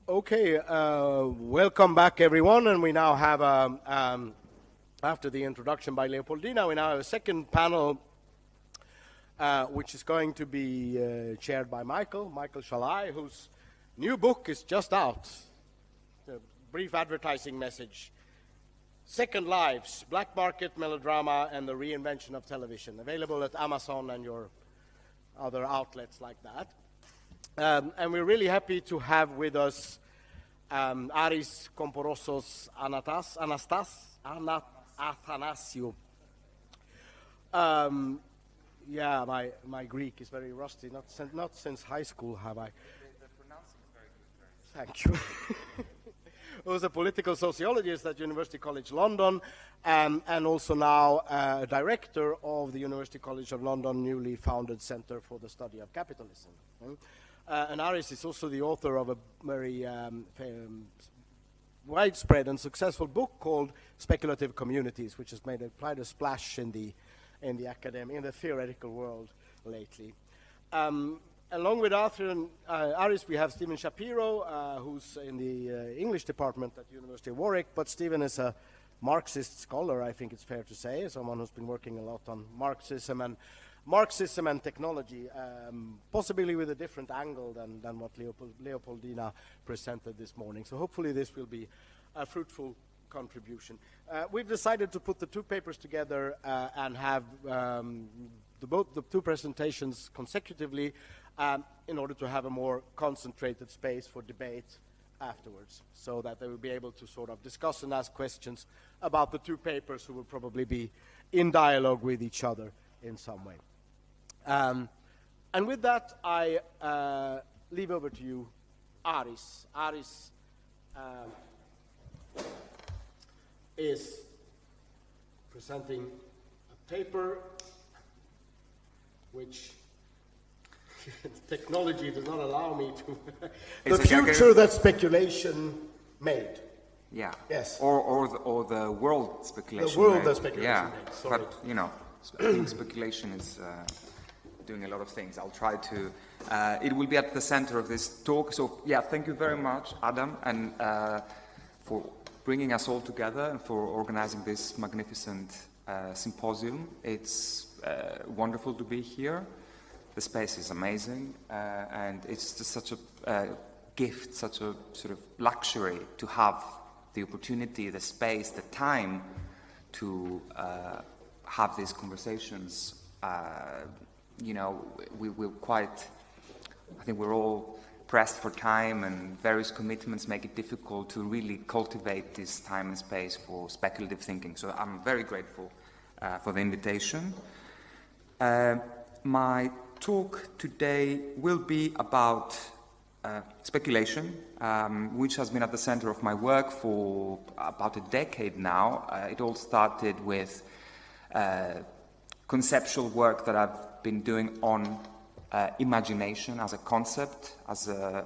Okay, welcome back everyone, and we now have, after the introduction by Leopoldina, we now have a second panel, which is going to be chaired by Michael Shalai, whose new book is just out. A brief advertising message. Second Lives, Black Market Melodrama and the Reinvention of Television, available at Amazon and your other outlets like that. And we're really happy to have with us Aris Komporossos Athanasiou. Yeah, my Greek is very rusty. Not since high school have I. The pronouncing is very good. Thank you. Who's a political sociologist at University College London, and also now director of the University College of London newly founded Centre for the Study of Capitalism. And Aris is also the author of a very widespread and successful book called Speculative Communities, which has made quite a splash in the theoretical world lately. Along with Arthur and Aris, we have Stephen Shapiro, who's in the English department at the University of Warwick, but Stephen is a Marxist scholar, I think it's fair to say, someone who's been working a lot on Marxism and technology, possibly with a different angle than what Leopoldina presented this morning. So hopefully this will be a fruitful contribution. We've decided to put the two papers together and have the two presentations consecutively in order to have a more concentrated space for debate afterwards, so that they will be able to sort of discuss and ask questions about the two papers, who will probably be in dialogue with each other in some way. And with that, I leave over to you, Aris. Aris is presenting a paper which technology does not allow me to. The future that speculation made. Yeah. Yes. Or the world speculation. The world that speculation made. Sorry. But I think speculation is doing a lot of things. I'll try to. It will be at the center of this talk. So yeah, thank you very much, Adam, and for bringing us all together and for organizing this magnificent symposium. It's wonderful to be here. The space is amazing, and it's just such a gift, such a sort of luxury to have the opportunity, the space, the time to have these conversations. We're quite, I think we're all pressed for time, and various commitments make it difficult to really cultivate this time and space for speculative thinking. So I'm very grateful for the invitation. My talk today will be about speculation, which has been at the center of my work for about a decade now. It all started with conceptual work that I've been doing on imagination as a concept, as a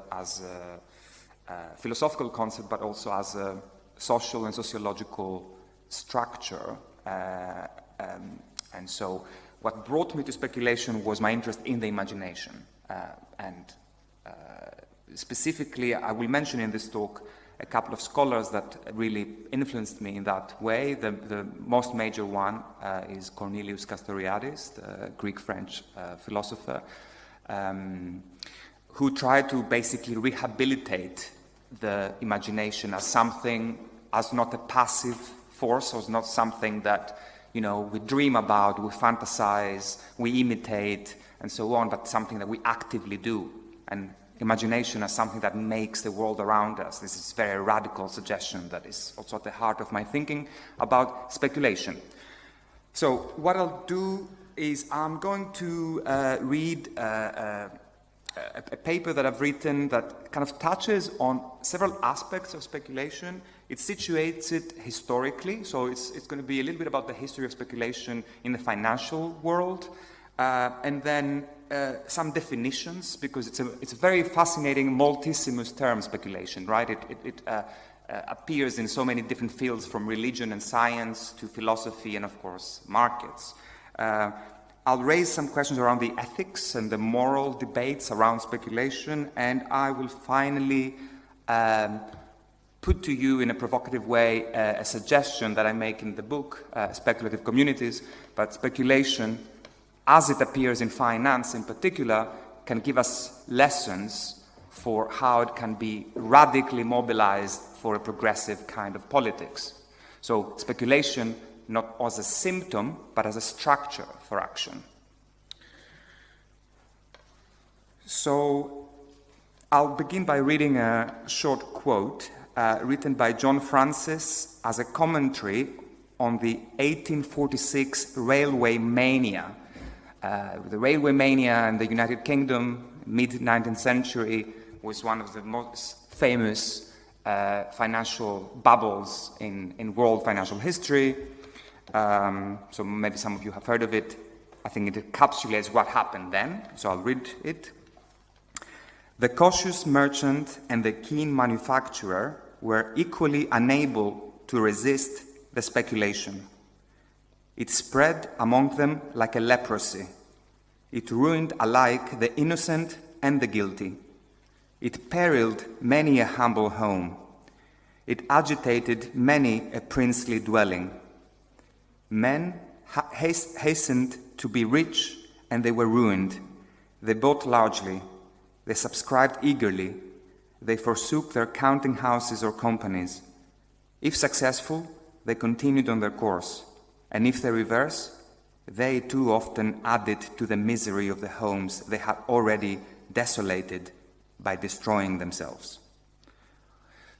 philosophical concept, but also as a social and sociological structure. And so what brought me to speculation was my interest in the imagination. Specifically, I will mention in this talk a couple of scholars that really influenced me in that way. The most major one is Cornelius Castoriadis, the Greek-French philosopher, who tried to basically rehabilitate the imagination as something, as not a passive force, as not something that we dream about, we fantasize, we imitate, and so on, but something that we actively do. And imagination as something that makes the world around us. This is a very radical suggestion that is also at the heart of my thinking about speculation. So what I'll do is I'm going to read a paper that I've written that kind of touches on several aspects of speculation. It situates it historically, so it's going to be a little bit about the history of speculation in the financial world, and then some definitions, because it's a very fascinating multissimus term, speculation, right? It appears in so many different fields, from religion and science to philosophy and, of course, markets. I'll raise some questions around the ethics and the moral debates around speculation, and I will finally put to you in a provocative way a suggestion that I make in the book, Speculative Communities, but speculation, as it appears in finance in particular, can give us lessons for how it can be radically mobilized for a progressive kind of politics. So speculation not as a symptom, but as a structure for action. So I'll begin by reading a short quote written by John Francis as a commentary on the 1846 railway mania. The railway mania in the United Kingdom, mid-19th century, was one of the most famous financial bubbles in world financial history. So maybe some of you have heard of it. I think it encapsulates what happened then, so I'll read it. The cautious merchant and the keen manufacturer were equally unable to resist the speculation. It spread among them like a leprosy. It ruined alike the innocent and the guilty. It periled many a humble home. It agitated many a princely dwelling. Men hastened to be rich, and they were ruined. They bought largely. They subscribed eagerly. They forsook their counting houses or companies. If successful, they continued on their course, and if they reverse, they too often added to the misery of the homes they had already desolated by destroying themselves.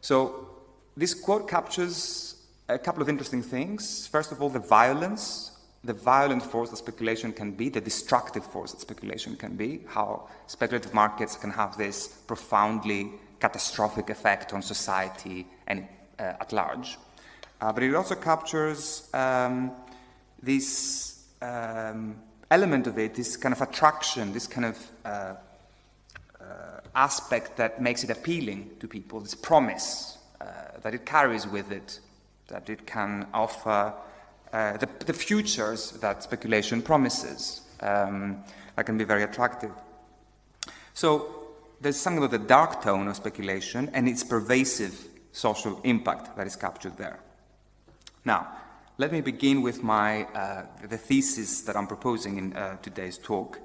So this quote captures a couple of interesting things. First of all, the violent force that speculation can be, the destructive force that speculation can be, how speculative markets can have this profoundly catastrophic effect on society and at large. But it also captures this element of it, this kind of attraction, this kind of aspect that makes it appealing to people, this promise that it carries with it, that it can offer the futures that speculation promises, that can be very attractive. So there's something about the dark tone of speculation and its pervasive social impact that is captured there. Now, let me begin with the thesis that I'm proposing in today's talk.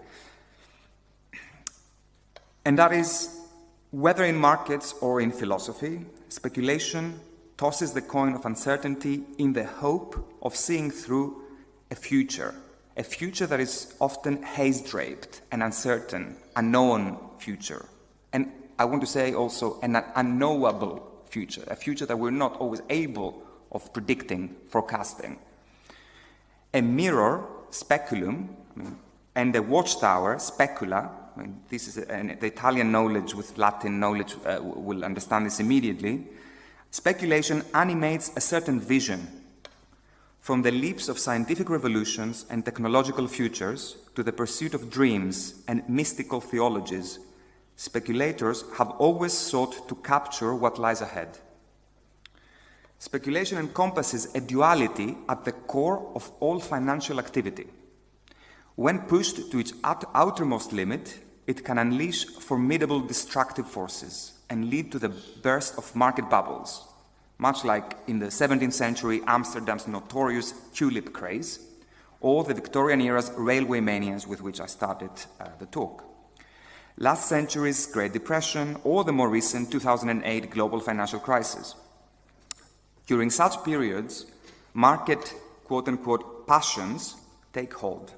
And that is, whether in markets or in philosophy, speculation tosses the coin of uncertainty in the hope of seeing through a future that is often haze-draped and uncertain, unknown future. And I want to say also an unknowable future, a future that we're not always able of predicting, forecasting. A mirror, speculum, and a watchtower, specula, this is the Italian knowledge with Latin knowledge will understand this immediately. Speculation animates a certain vision. From the leaps of scientific revolutions and technological futures to the pursuit of dreams and mystical theologies, speculators have always sought to capture what lies ahead. Speculation encompasses a duality at the core of all financial activity. When pushed to its outermost limit, it can unleash formidable destructive forces and lead to the burst of market bubbles, much like in the 17th century Amsterdam's notorious tulip craze, or the Victorian era's railway manias with which I started the talk. Last century's Great Depression, or the more recent 2008 global financial crisis. During such periods, market, quote-unquote, passions take hold.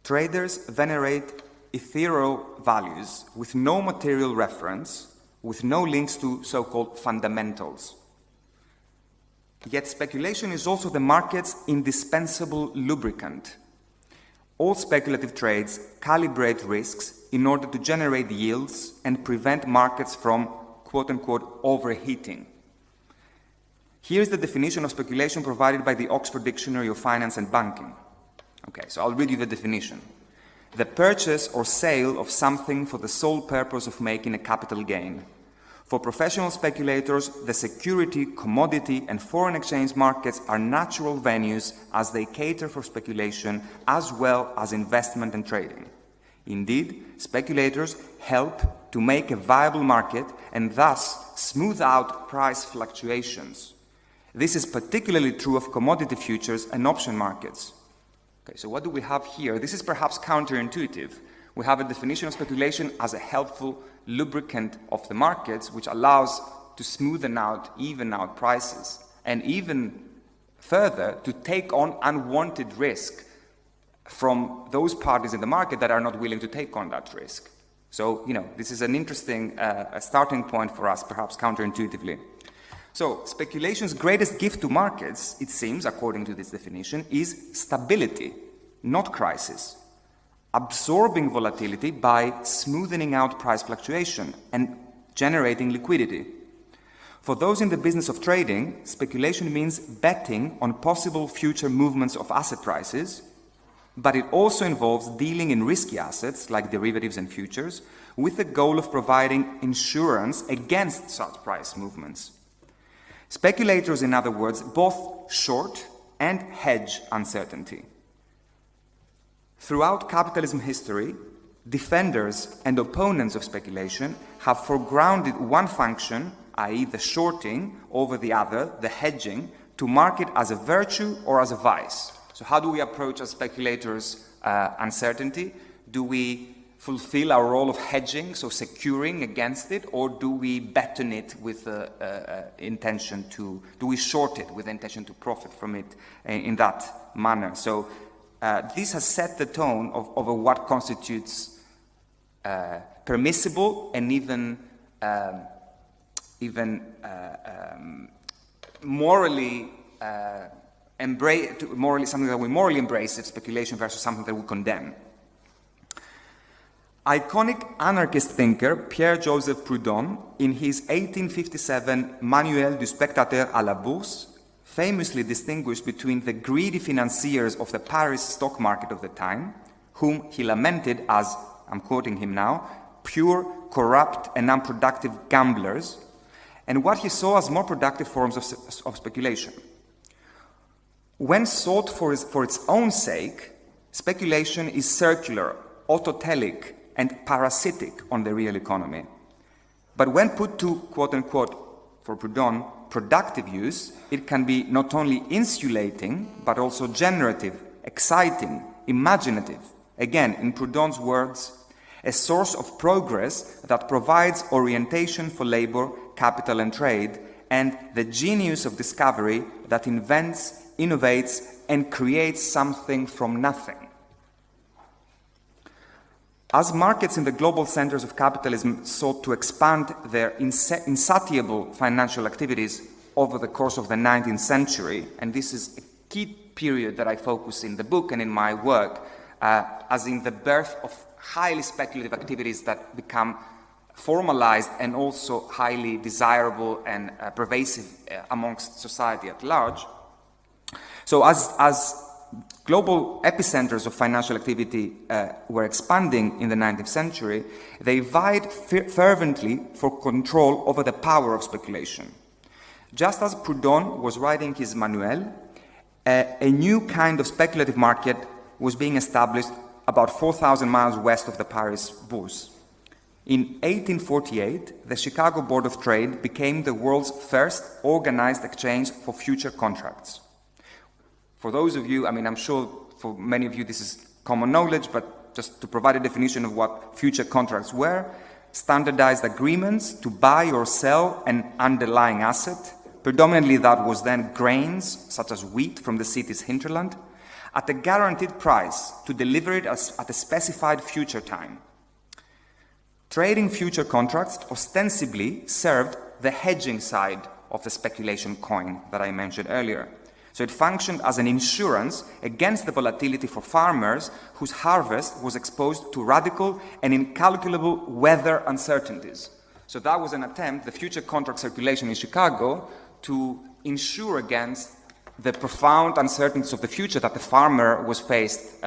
Traders venerate ethereal values with no material reference, with no links to so-called fundamentals. Yet speculation is also the market's indispensable lubricant. All speculative trades calibrate risks in order to generate yields and prevent markets from, quote-unquote, overheating. Here's the definition of speculation provided by the Oxford Dictionary of Finance and Banking. Okay, so I'll read you the definition. The purchase or sale of something for the sole purpose of making a capital gain. For professional speculators, the security, commodity, and foreign exchange markets are natural venues as they cater for speculation as well as investment and trading. Indeed, speculators help to make a viable market and thus smooth out price fluctuations. This is particularly true of commodity futures and option markets. Okay, so what do we have here? This is perhaps counterintuitive. We have a definition of speculation as a helpful lubricant of the markets, which allows to smoothen out, even out prices, and even further, to take on unwanted risk from those parties in the market that are not willing to take on that risk. So, this is an interesting starting point for us, perhaps counterintuitively. So, speculation's greatest gift to markets, it seems, according to this definition, is stability, not crisis. Absorbing volatility by smoothing out price fluctuation and generating liquidity. For those in the business of trading, speculation means betting on possible future movements of asset prices, but it also involves dealing in risky assets like derivatives and futures with the goal of providing insurance against such price movements. Speculators, in other words, both short and hedge uncertainty. Throughout capitalism history, defenders and opponents of speculation have foregrounded one function, i.e. the shorting, over the other, the hedging, to mark it as a virtue or as a vice. So how do we approach as speculators uncertainty? Do we fulfill our role of hedging, so securing against it, or do we bet on it with intention to, do we short it with the intention to profit from it in that manner? So this has set the tone of what constitutes permissible and even morally something that we morally embrace if speculation versus something that we condemn. Iconic anarchist thinker Pierre-Joseph Proudhon, in his 1857 Manuel du spectateur à la bourse, famously distinguished between the greedy financiers of the Paris stock market of the time, whom he lamented as, I'm quoting him now, pure, corrupt, and unproductive gamblers, and what he saw as more productive forms of speculation. When sought for its own sake, speculation is circular, autotelic, and parasitic on the real economy. But when put to, quote-unquote, for Proudhon, productive use, it can be not only insulating, but also generative, exciting, imaginative. Again, in Proudhon's words, a source of progress that provides orientation for labor, capital, and trade, and the genius of discovery that invents, innovates, and creates something from nothing. As markets in the global centers of capitalism sought to expand their insatiable financial activities over the course of the 19th century, and this is a key period that I focus in the book and in my work, as in the birth of highly speculative activities that become formalized and also highly desirable and pervasive amongst society at large. So as global epicenters of financial activity were expanding in the 19th century, they vied fervently for control over the power of speculation. Just as Proudhon was writing his Manuel, a new kind of speculative market was being established about 4,000 miles west of the Paris Bourse. In 1848, the Chicago Board of Trade became the world's first organized exchange for future contracts. For those of you, I'm sure for many of you this is common knowledge, but just to provide a definition of what future contracts were, standardized agreements to buy or sell an underlying asset, predominantly that was then grains, such as wheat from the city's hinterland, at a guaranteed price to deliver it at a specified future time. Trading future contracts ostensibly served the hedging side of the speculation coin that I mentioned earlier. So it functioned as an insurance against the volatility for farmers whose harvest was exposed to radical and incalculable weather uncertainties. So that was an attempt, the future contract circulation in Chicago, to insure against the profound uncertainties of the future that the farmer was faced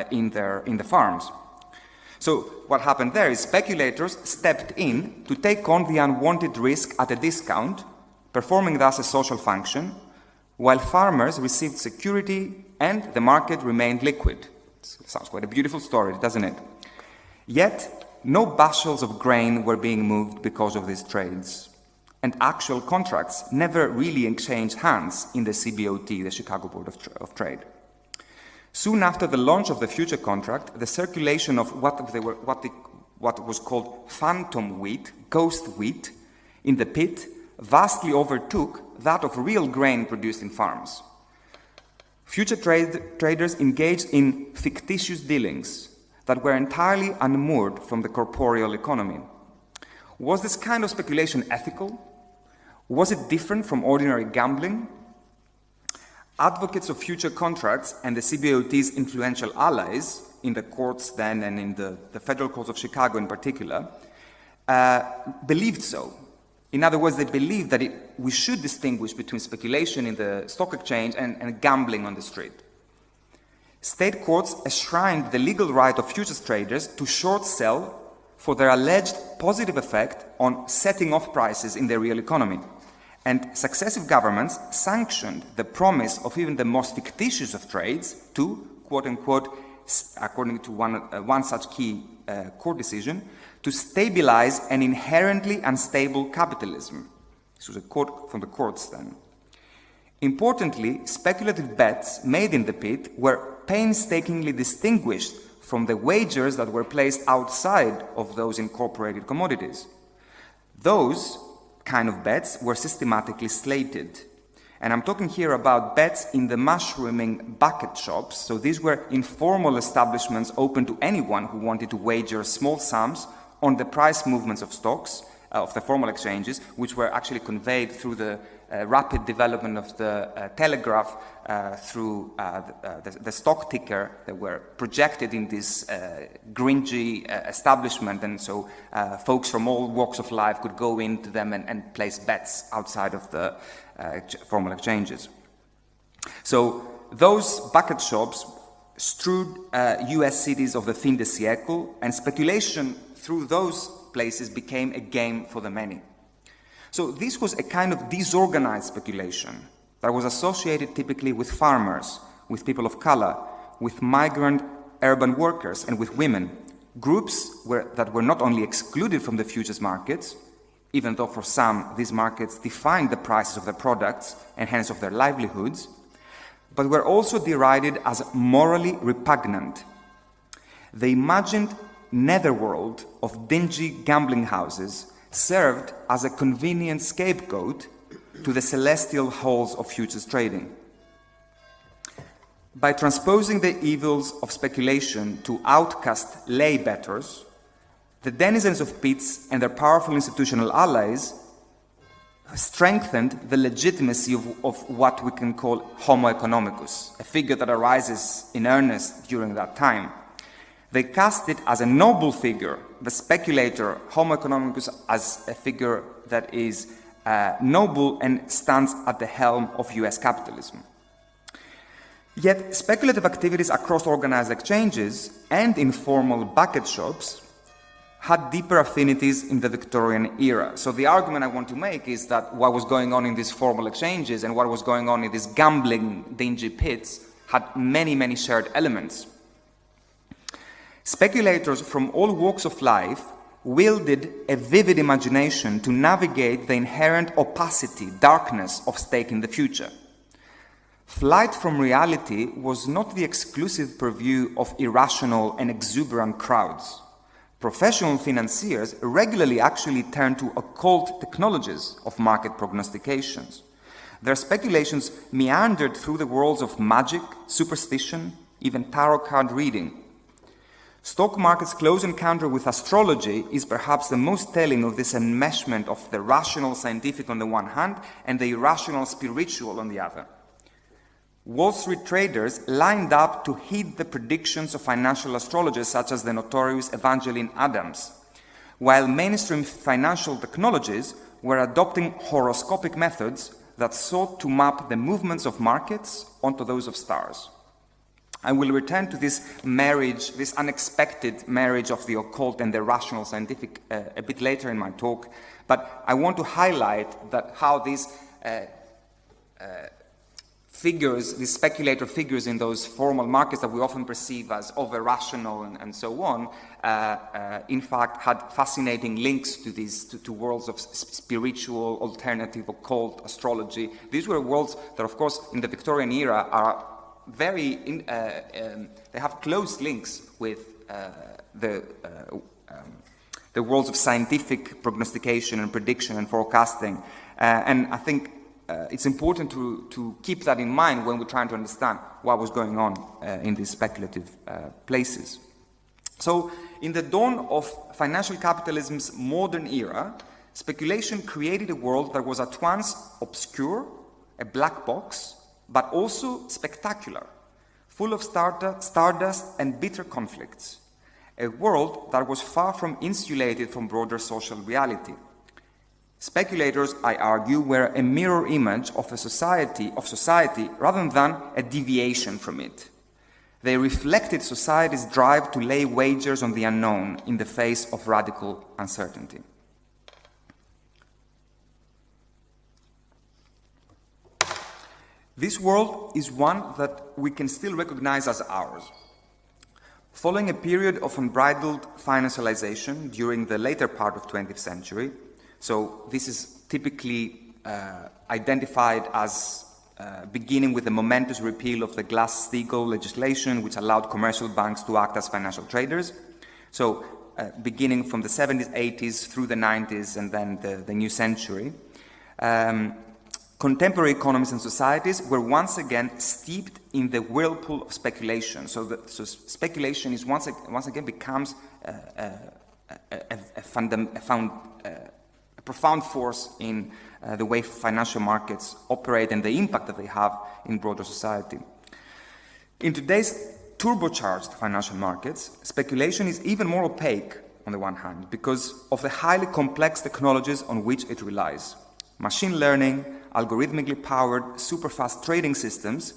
in the farms. So what happened there is speculators stepped in to take on the unwanted risk at a discount, performing thus a social function, while farmers received security and the market remained liquid. Sounds quite a beautiful story, doesn't it? Yet, no bushels of grain were being moved because of these trades, and actual contracts never really exchanged hands in the CBOT, the Chicago Board of Trade. Soon after the launch of the future contract, the circulation of what was called phantom wheat, ghost wheat, in the pit vastly overtook that of real grain produced in farms. Future traders engaged in fictitious dealings that were entirely unmoored from the corporeal economy. Was this kind of speculation ethical? Was it different from ordinary gambling? Advocates of future contracts and the CBOT's influential allies in the courts then and in the federal courts of Chicago in particular believed so. In other words, they believed that we should distinguish between speculation in the stock exchange and gambling on the street. State courts enshrined the legal right of futures traders to short sell for their alleged positive effect on setting off prices in the real economy. And successive governments sanctioned the promise of even the most fictitious of trades to, quote-unquote, according to one such key court decision, to stabilize an inherently unstable capitalism. This was a quote from the courts then. Importantly, speculative bets made in the pit were painstakingly distinguished from the wagers that were placed outside of those incorporated commodities. Those kind of bets were systematically slated. And I'm talking here about bets in the mushrooming bucket shops. So these were informal establishments open to anyone who wanted to wager small sums on the price movements of stocks, of the formal exchanges, which were actually conveyed through the rapid development of the telegraph through the stock ticker that were projected in this gringy establishment. And so folks from all walks of life could go into them and place bets outside of the formal exchanges. So those bucket shops strewed US cities of the fin de siècle, and speculation through those places became a game for the many. So this was a kind of disorganized speculation that was associated typically with farmers, with people of color, with migrant urban workers, and with women, groups that were not only excluded from the futures markets, even though for some these markets defined the prices of their products and hence of their livelihoods, but were also derided as morally repugnant. The imagined netherworld of dingy gambling houses served as a convenient scapegoat to the celestial halls of futures trading. By transposing the evils of speculation to outcast lay bettors, the denizens of pits and their powerful institutional allies strengthened the legitimacy of what we can call Homo economicus, a figure that arises in earnest during that time. They cast it as a noble figure, the speculator, Homo economicus, as a figure that is noble and stands at the helm of US capitalism. Yet speculative activities across organized exchanges and informal bucket shops had deeper affinities in the Victorian era. So the argument I want to make is that what was going on in these formal exchanges and what was going on in these gambling dingy pits had many, many shared elements. Speculators from all walks of life wielded a vivid imagination to navigate the inherent opacity, darkness of stake in the future. Flight from reality was not the exclusive purview of irrational and exuberant crowds. Professional financiers regularly actually turned to occult technologies of market prognostications. Their speculations meandered through the worlds of magic, superstition, even tarot card reading. Stock market's close encounter with astrology is perhaps the most telling of this enmeshment of the rational scientific on the one hand and the irrational spiritual on the other. Wall Street traders lined up to heed the predictions of financial astrologers such as the notorious Evangeline Adams, while mainstream financial technologies were adopting horoscopic methods that sought to map the movements of markets onto those of stars. I will return to this marriage, this unexpected marriage of the occult and the rational scientific a bit later in my talk, but I want to highlight that how these figures, these speculator figures in those formal markets that we often perceive as over-rational and so on, in fact had fascinating links to these, to worlds of spiritual, alternative, occult, astrology. These were worlds that, of course, in the Victorian era are very, they have close links with the worlds of scientific prognostication and prediction and forecasting. And I think it's important to keep that in mind when we're trying to understand what was going on in these speculative places. So, in the dawn of financial capitalism's modern era, speculation created a world that was at once obscure, a black box, but also spectacular, full of stardust and bitter conflicts. A world that was far from insulated from broader social reality. Speculators, I argue, were a mirror image of a society rather than a deviation from it. They reflected society's drive to lay wagers on the unknown in the face of radical uncertainty. This world is one that we can still recognize as ours. Following a period of unbridled financialization during the later part of the 20th century, so this is typically identified as beginning with the momentous repeal of the Glass-Steagall legislation, which allowed commercial banks to act as financial traders. So beginning from the 70s, 80s, through the 90s, and then the new century, contemporary economies and societies were once again steeped in the whirlpool of speculation. So speculation is once again becomes a profound force in the way financial markets operate and the impact that they have in broader society. In today's turbocharged financial markets, speculation is even more opaque on the one hand because of the highly complex technologies on which it relies. Machine learning, algorithmically powered superfast trading systems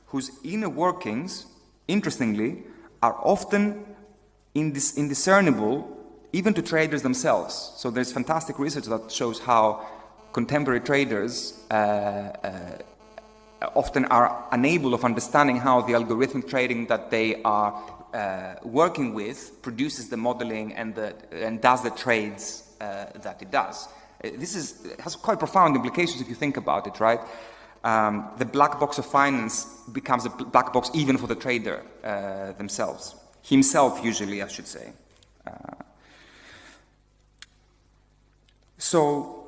whose inner workings, interestingly, are often indiscernible even to traders themselves. So there's fantastic research that shows how contemporary traders often are unable of understanding how the algorithmic trading that they are working with produces the modeling and does the trades that it does. This has quite profound implications if you think about it, right? The black box of finance becomes a black box even for the trader themselves. Himself, usually, I should say. So,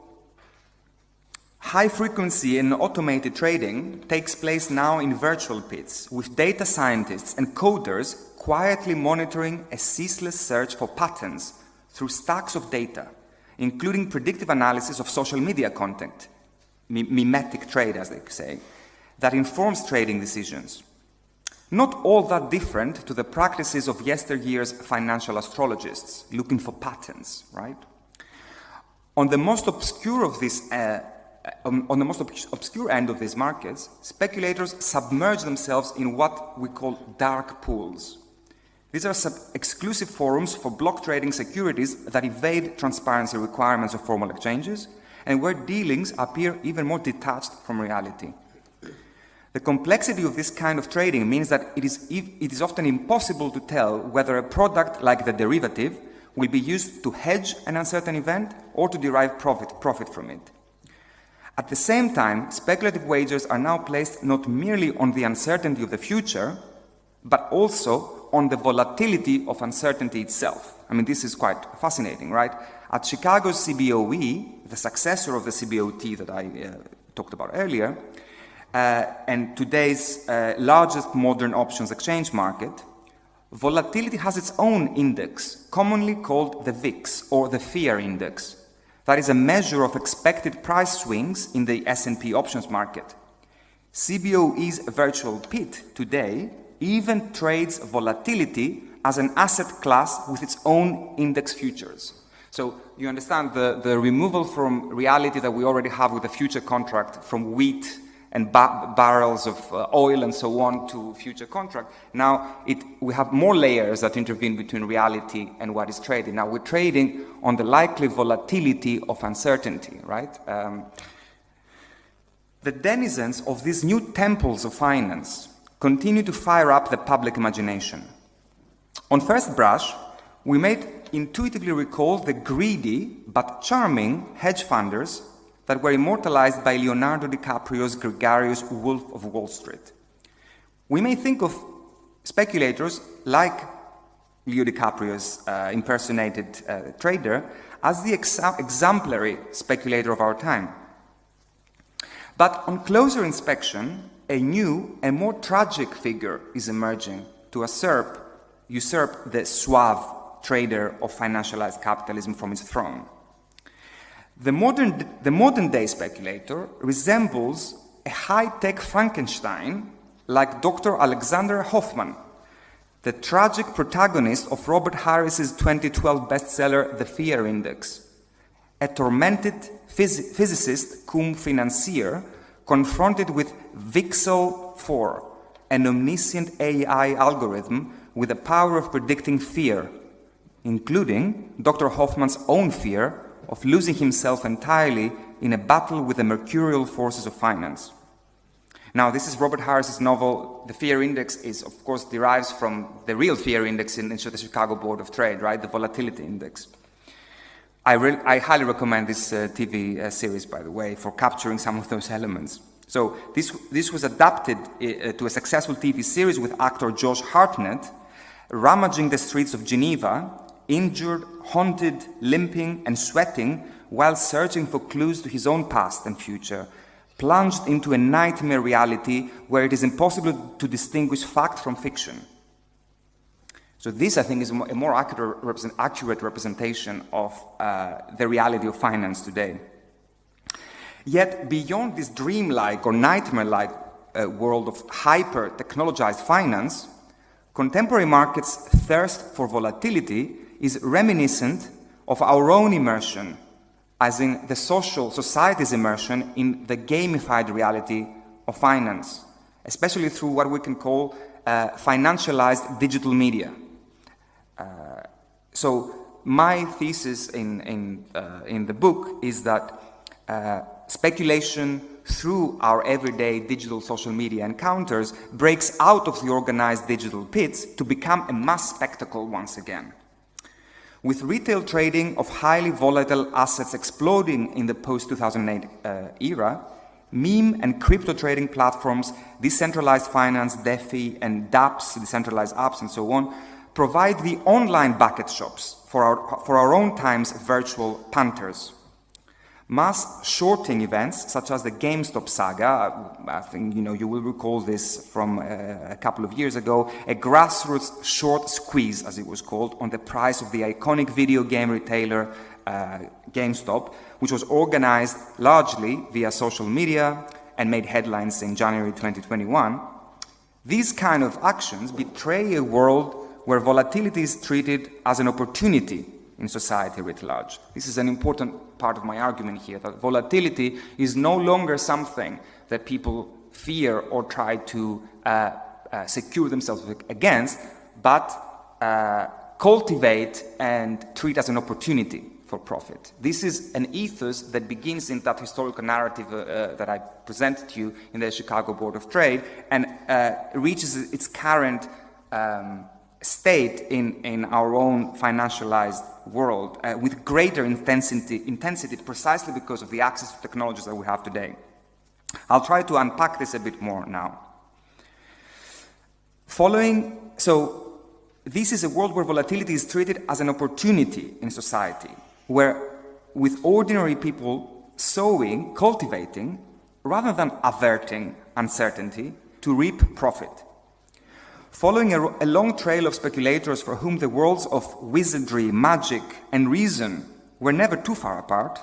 high-frequency and automated trading takes place now in virtual pits, with data scientists and coders quietly monitoring a ceaseless search for patterns through stacks of data, including predictive analysis of social media content, mimetic trade, as they say, that informs trading decisions. Not all that different to the practices of yesteryear's financial astrologists, looking for patterns, right? On the most obscure of this, on the most obscure end of these markets, speculators submerge themselves in what we call dark pools. These are exclusive forums for block trading securities that evade transparency requirements of formal exchanges and where dealings appear even more detached from reality. The complexity of this kind of trading means that it is often impossible to tell whether a product like the derivative will be used to hedge an uncertain event or to derive profit from it. At the same time, speculative wagers are now placed not merely on the uncertainty of the future, but also on the volatility of uncertainty itself. I mean, this is quite fascinating, right? At Chicago's CBOE, the successor of the CBOT that I talked about earlier, and today's largest modern options exchange market, volatility has its own index, commonly called the VIX, or the fear index. That is a measure of expected price swings in the S&P options market. CBOE's virtual pit today even trades volatility as an asset class with its own index futures. So you understand the removal from reality that we already have with the future contract from wheat and barrels of oil and so on to future contract. Now we have more layers that intervene between reality and what is traded. Now we're trading on the likely volatility of uncertainty, right? the denizens of these new temples of finance continue to fire up the public imagination. On first brush, we may intuitively recall the greedy but charming hedge funders that were immortalized by Leonardo DiCaprio's gregarious Wolf of Wall Street. We may think of speculators like Leo DiCaprio's impersonated trader as the exemplary speculator of our time. But on closer inspection, a new and more tragic figure is emerging to usurp the suave trader of financialized capitalism from his throne. The modern day speculator resembles a high-tech Frankenstein like Dr. Alexander Hoffman, the tragic protagonist of Robert Harris's 2012 bestseller The Fear Index, a tormented physicist cum financier confronted with Vixel 4, an omniscient AI algorithm with the power of predicting fear, including Dr. Hoffman's own fear of losing himself entirely in a battle with the mercurial forces of finance. Now, this is Robert Harris's novel. The Fear Index is, of course, derives from the real Fear Index in the Chicago Board of Trade, right? The Volatility Index. I highly recommend this TV series, by the way, for capturing some of those elements. So this was adapted to a successful TV series with actor Josh Hartnett, rummaging the streets of Geneva, injured, haunted, limping, and sweating while searching for clues to his own past and future, plunged into a nightmare reality where it is impossible to distinguish fact from fiction. So this, I think, is a more accurate representation of the reality of finance today. Yet, beyond this dreamlike or nightmare-like world of hyper-technologized finance, contemporary markets' thirst for volatility is reminiscent of our own immersion, as in the society's immersion in the gamified reality of finance, especially through what we can call financialized digital media. So my thesis in the book is that speculation through our everyday digital social media encounters breaks out of the organized digital pits to become a mass spectacle once again. With retail trading of highly volatile assets exploding in the post-2008 era, meme and crypto trading platforms, decentralized finance, DeFi, and dApps, decentralized apps, and so on, provide the online bucket shops for our own time's virtual punters. Mass shorting events, such as the GameStop saga, I think you will recall this from a couple of years ago, a grassroots short squeeze, as it was called, on the price of the iconic video game retailer GameStop, which was organized largely via social media and made headlines in January 2021. These kind of actions betray a world where volatility is treated as an opportunity in society writ large. This is an important part of my argument here, that volatility is no longer something that people fear or try to secure themselves against, but cultivate and treat as an opportunity for profit. This is an ethos that begins in that historical narrative that I presented to you in the Chicago Board of Trade and reaches its current state in our own financialized world with greater intensity precisely because of the access to technologies that we have today. I'll try to unpack this a bit more now. So this is a world where volatility is treated as an opportunity in society, where with ordinary people sowing, cultivating, rather than averting uncertainty to reap profit. Following a long trail of speculators for whom the worlds of wizardry, magic, and reason were never too far apart,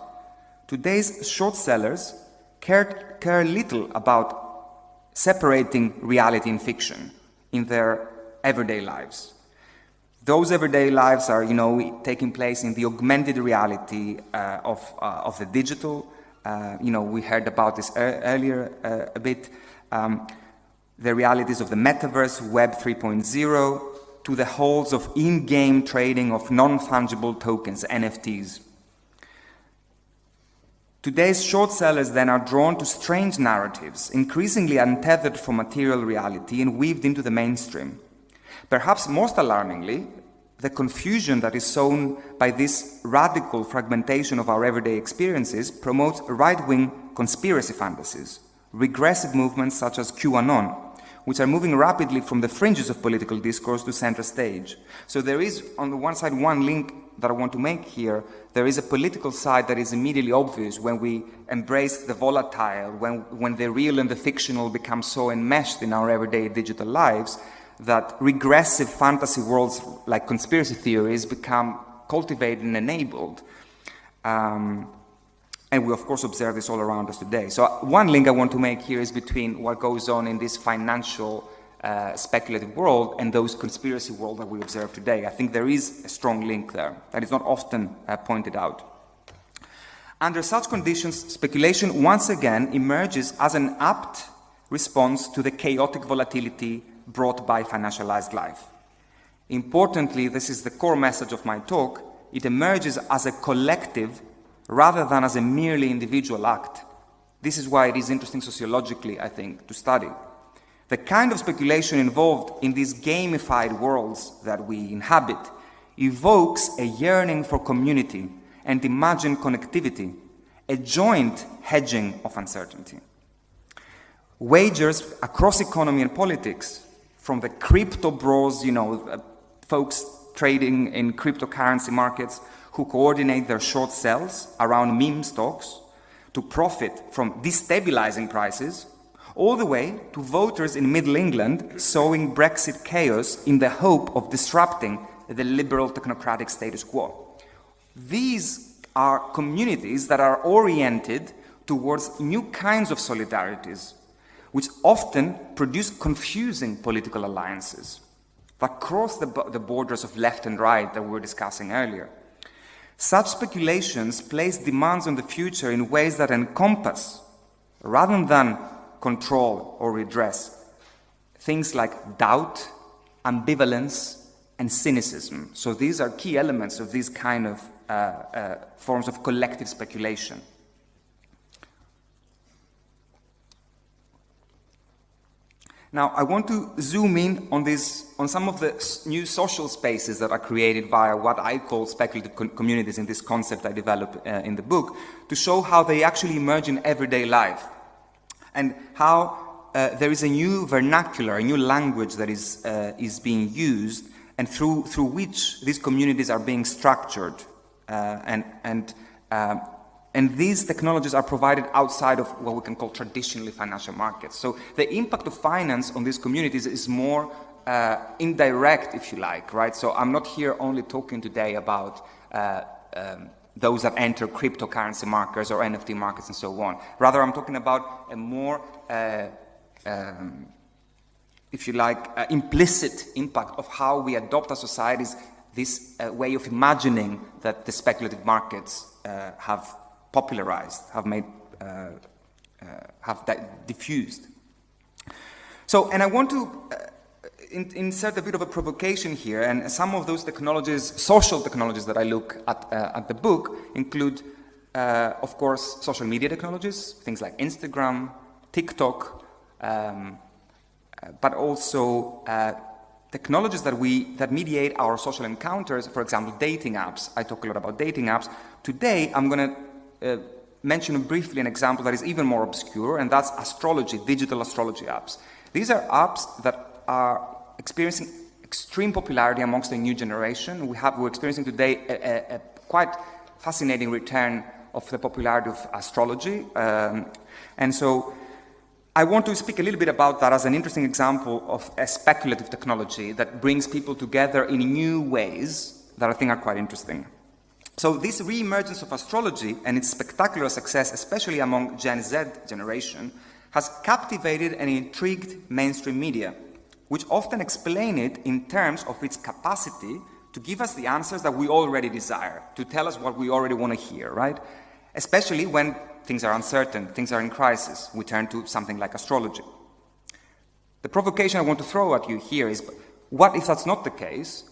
today's short sellers care little about separating reality and fiction in their everyday lives. Those everyday lives are, taking place in the augmented reality of the digital. We heard about this earlier a bit. The realities of the metaverse, Web 3.0, to the halls of in-game trading of non-fungible tokens, NFTs. Today's short sellers then are drawn to strange narratives, increasingly untethered from material reality and weaved into the mainstream. Perhaps most alarmingly, the confusion that is sown by this radical fragmentation of our everyday experiences promotes right-wing conspiracy fantasies, regressive movements such as QAnon, which are moving rapidly from the fringes of political discourse to center stage. So there is, on the one side, one link that I want to make here. There is a political side that is immediately obvious when we embrace the volatile, when the real and the fictional become so enmeshed in our everyday digital lives, that regressive fantasy worlds like conspiracy theories become cultivated and enabled. And we, of course, observe this all around us today. So one link I want to make here is between what goes on in this financial speculative world and those conspiracy world that we observe today. I think there is a strong link there that is not often pointed out. Under such conditions, speculation once again emerges as an apt response to the chaotic volatility brought by financialized life. Importantly, this is the core message of my talk, it emerges as a collective rather than as a merely individual act. This is why it is interesting sociologically, I think, to study. The kind of speculation involved in these gamified worlds that we inhabit evokes a yearning for community and imagined connectivity, a joint hedging of uncertainty. Wagers across economy and politics, from the crypto bros, folks trading in cryptocurrency markets who coordinate their short sells around meme stocks to profit from destabilizing prices, all the way to voters in Middle England sowing Brexit chaos in the hope of disrupting the liberal technocratic status quo. These are communities that are oriented towards new kinds of solidarities, which often produce confusing political alliances that cross the borders of left and right that we were discussing earlier. Such speculations place demands on the future in ways that encompass, rather than control or redress, things like doubt, ambivalence, and cynicism. So these are key elements of these kind of forms of collective speculation. Now, I want to zoom in on some of the new social spaces that are created via what I call speculative communities in this concept I develop in the book, to show how they actually emerge in everyday life, and how there is a new vernacular, a new language that is being used, and through which these communities are being structured, and these technologies are provided outside of what we can call traditionally financial markets. So the impact of finance on these communities is more indirect, if you like, right? So I'm not here only talking today about those that enter cryptocurrency markets or NFT markets and so on. Rather, I'm talking about a more, if you like, implicit impact of how we adopt as societies this way of imagining that the speculative markets have popularized, have diffused. So, and I want to insert a bit of a provocation here, and some of those technologies, social technologies that I look at the book include, of course, social media technologies, things like Instagram, TikTok, but also technologies that mediate our social encounters, for example, dating apps. I talk a lot about dating apps. Today, I'm going to mention briefly an example that is even more obscure, and that's astrology, digital astrology apps. These are apps that are experiencing extreme popularity amongst the new generation. We're experiencing today a quite fascinating return of the popularity of astrology. And so I want to speak a little bit about that as an interesting example of a speculative technology that brings people together in new ways that I think are quite interesting. So this re-emergence of astrology and its spectacular success, especially among Gen Z generation, has captivated and intrigued mainstream media, which often explain it in terms of its capacity to give us the answers that we already desire, to tell us what we already want to hear, right? Especially when things are uncertain, things are in crisis, we turn to something like astrology. The provocation I want to throw at you here is, what if that's not the case?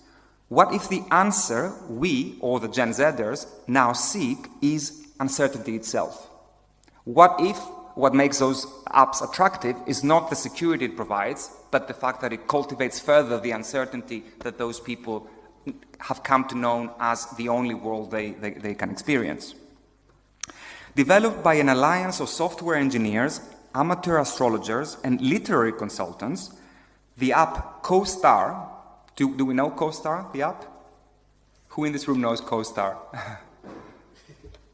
What if the answer we, or the Gen Zers, now seek is uncertainty itself? What if what makes those apps attractive is not the security it provides, but the fact that it cultivates further the uncertainty that those people have come to know as the only world they can experience. Developed by an alliance of software engineers, amateur astrologers, and literary consultants, the app CoStar, do we know CoStar, the app? Who in this room knows CoStar?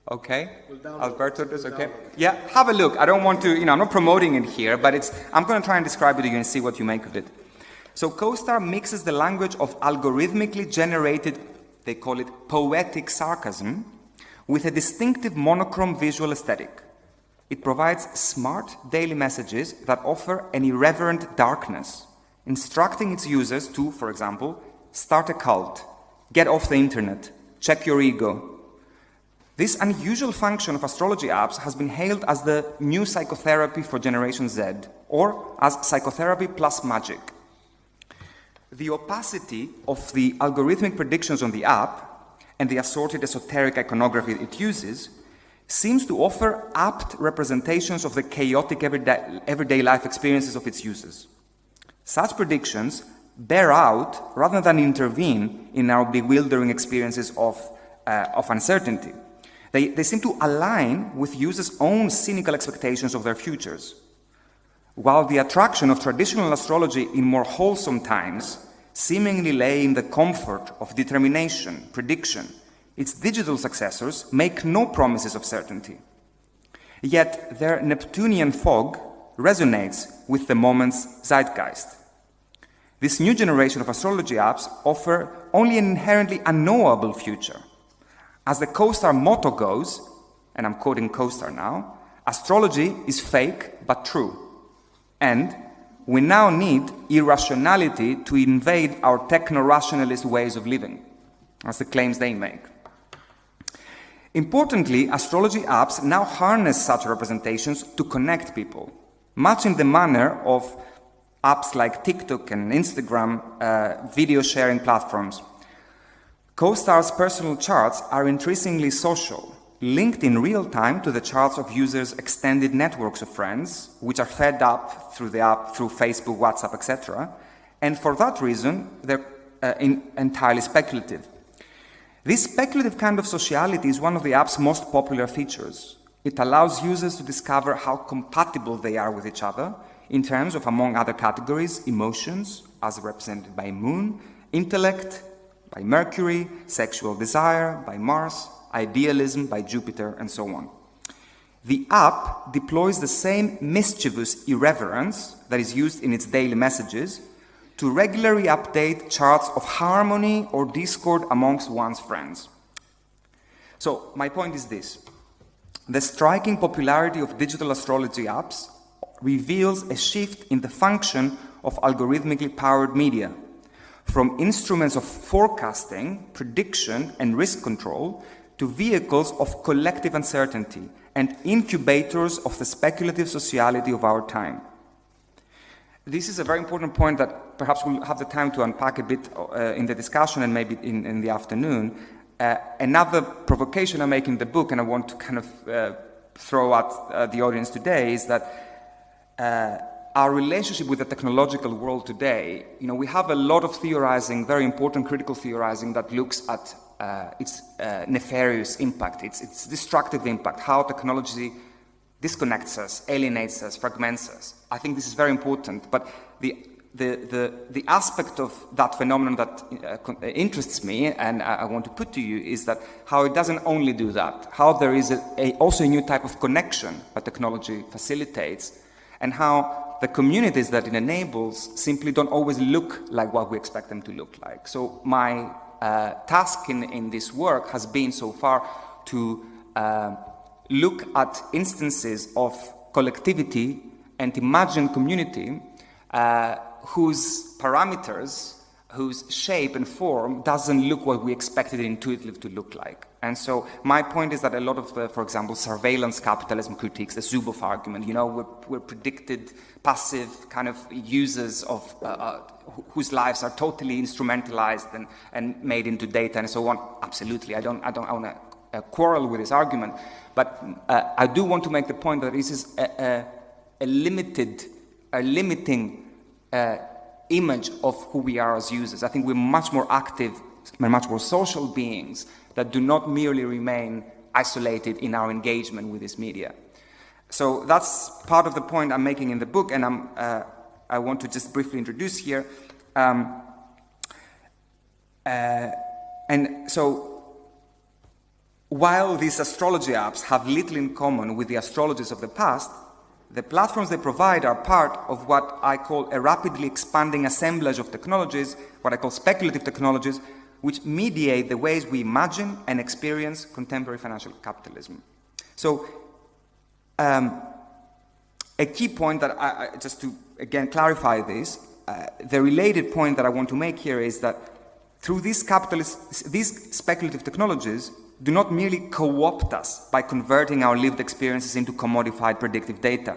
Okay, Alberto does, okay. Yeah, have a look. I don't want to, I'm not promoting it here, but I'm going to try and describe it to you and see what you make of it. So CoStar mixes the language of algorithmically generated, they call it poetic sarcasm, with a distinctive monochrome visual aesthetic. It provides smart daily messages that offer an irreverent darkness, instructing its users to, for example, start a cult, get off the internet, check your ego. This unusual function of astrology apps has been hailed as the new psychotherapy for Generation Z, or as psychotherapy plus magic. The opacity of the algorithmic predictions on the app and the assorted esoteric iconography it uses seems to offer apt representations of the chaotic everyday life experiences of its users. Such predictions bear out rather than intervene in our bewildering experiences of uncertainty. They seem to align with users' own cynical expectations of their futures. While the attraction of traditional astrology in more wholesome times seemingly lay in the comfort of determination, prediction, its digital successors make no promises of certainty. Yet their Neptunian fog resonates with the moment's zeitgeist. This new generation of astrology apps offer only an inherently unknowable future. As the CoStar motto goes, and I'm quoting CoStar now, astrology is fake but true. And we now need irrationality to invade our techno-rationalist ways of living. That's the claims they make. Importantly, astrology apps now harness such representations to connect people, much in the manner of apps like TikTok and Instagram, video sharing platforms. CoStar's personal charts are increasingly social, linked in real time to the charts of users' extended networks of friends, which are fed up through the app, through Facebook, WhatsApp, etc. And for that reason, they're entirely speculative. This speculative kind of sociality is one of the app's most popular features. It allows users to discover how compatible they are with each other in terms of, among other categories, emotions, as represented by Moon, intellect, by Mercury, sexual desire, by Mars, idealism, by Jupiter, and so on. The app deploys the same mischievous irreverence that is used in its daily messages to regularly update charts of harmony or discord amongst one's friends. So, my point is this. The striking popularity of digital astrology apps reveals a shift in the function of algorithmically powered media, from instruments of forecasting, prediction, and risk control to vehicles of collective uncertainty and incubators of the speculative sociality of our time. This is a very important point that perhaps we'll have the time to unpack a bit in the discussion and maybe in the afternoon. Another provocation I make in the book, and I want to kind of throw at the audience today, is that our relationship with the technological world today, we have a lot of theorizing, very important critical theorizing that looks at its nefarious impact, its destructive impact, how technology disconnects us, alienates us, fragments us. I think this is very important, but the aspect of that phenomenon that interests me and I want to put to you is that how it doesn't only do that, how there is also a new type of connection that technology facilitates, and how the communities that it enables simply don't always look like what we expect them to look like. So my task in this work has been so far to look at instances of collectivity and imagined community whose parameters, whose shape and form doesn't look what we expected it intuitively to look like. And so my point is that a lot of the, for example, surveillance capitalism critiques, the Zuboff argument, we're predicted passive kind of users of whose lives are totally instrumentalized and made into data and so on. Absolutely, I want to quarrel with this argument, but I do want to make the point that this is a limiting image of who we are as users. I think we're much more active, we're much more social beings that do not merely remain isolated in our engagement with this media. So that's part of the point I'm making in the book, and I want to just briefly introduce here. And so, while these astrology apps have little in common with the astrologies of the past, the platforms they provide are part of what I call a rapidly expanding assemblage of technologies, what I call speculative technologies, which mediate the ways we imagine and experience contemporary financial capitalism. So, a key point that just to again clarify this, the related point that I want to make here is that through these speculative technologies do not merely co-opt us by converting our lived experiences into commodified predictive data.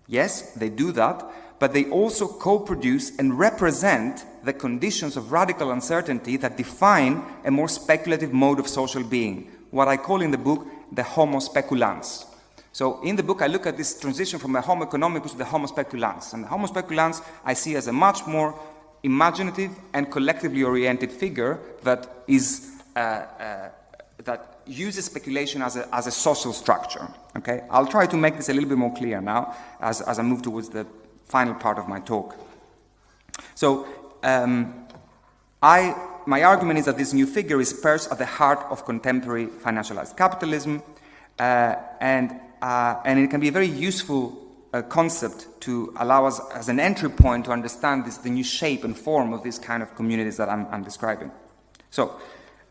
Yes, they do that, but they also co-produce and represent the conditions of radical uncertainty that define a more speculative mode of social being, what I call in the book the homo speculans. So in the book I look at this transition from the homo economicus to the homo speculans, and the homo speculans I see as a much more imaginative and collectively oriented figure that is that uses speculation as a social structure. Okay, I'll try to make this a little bit more clear now as I move towards the final part of my talk. So my argument is that this new figure is perched at the heart of contemporary financialized capitalism, and it can be a very useful concept to allow us as an entry point to understand the new shape and form of these kind of communities that I'm describing. So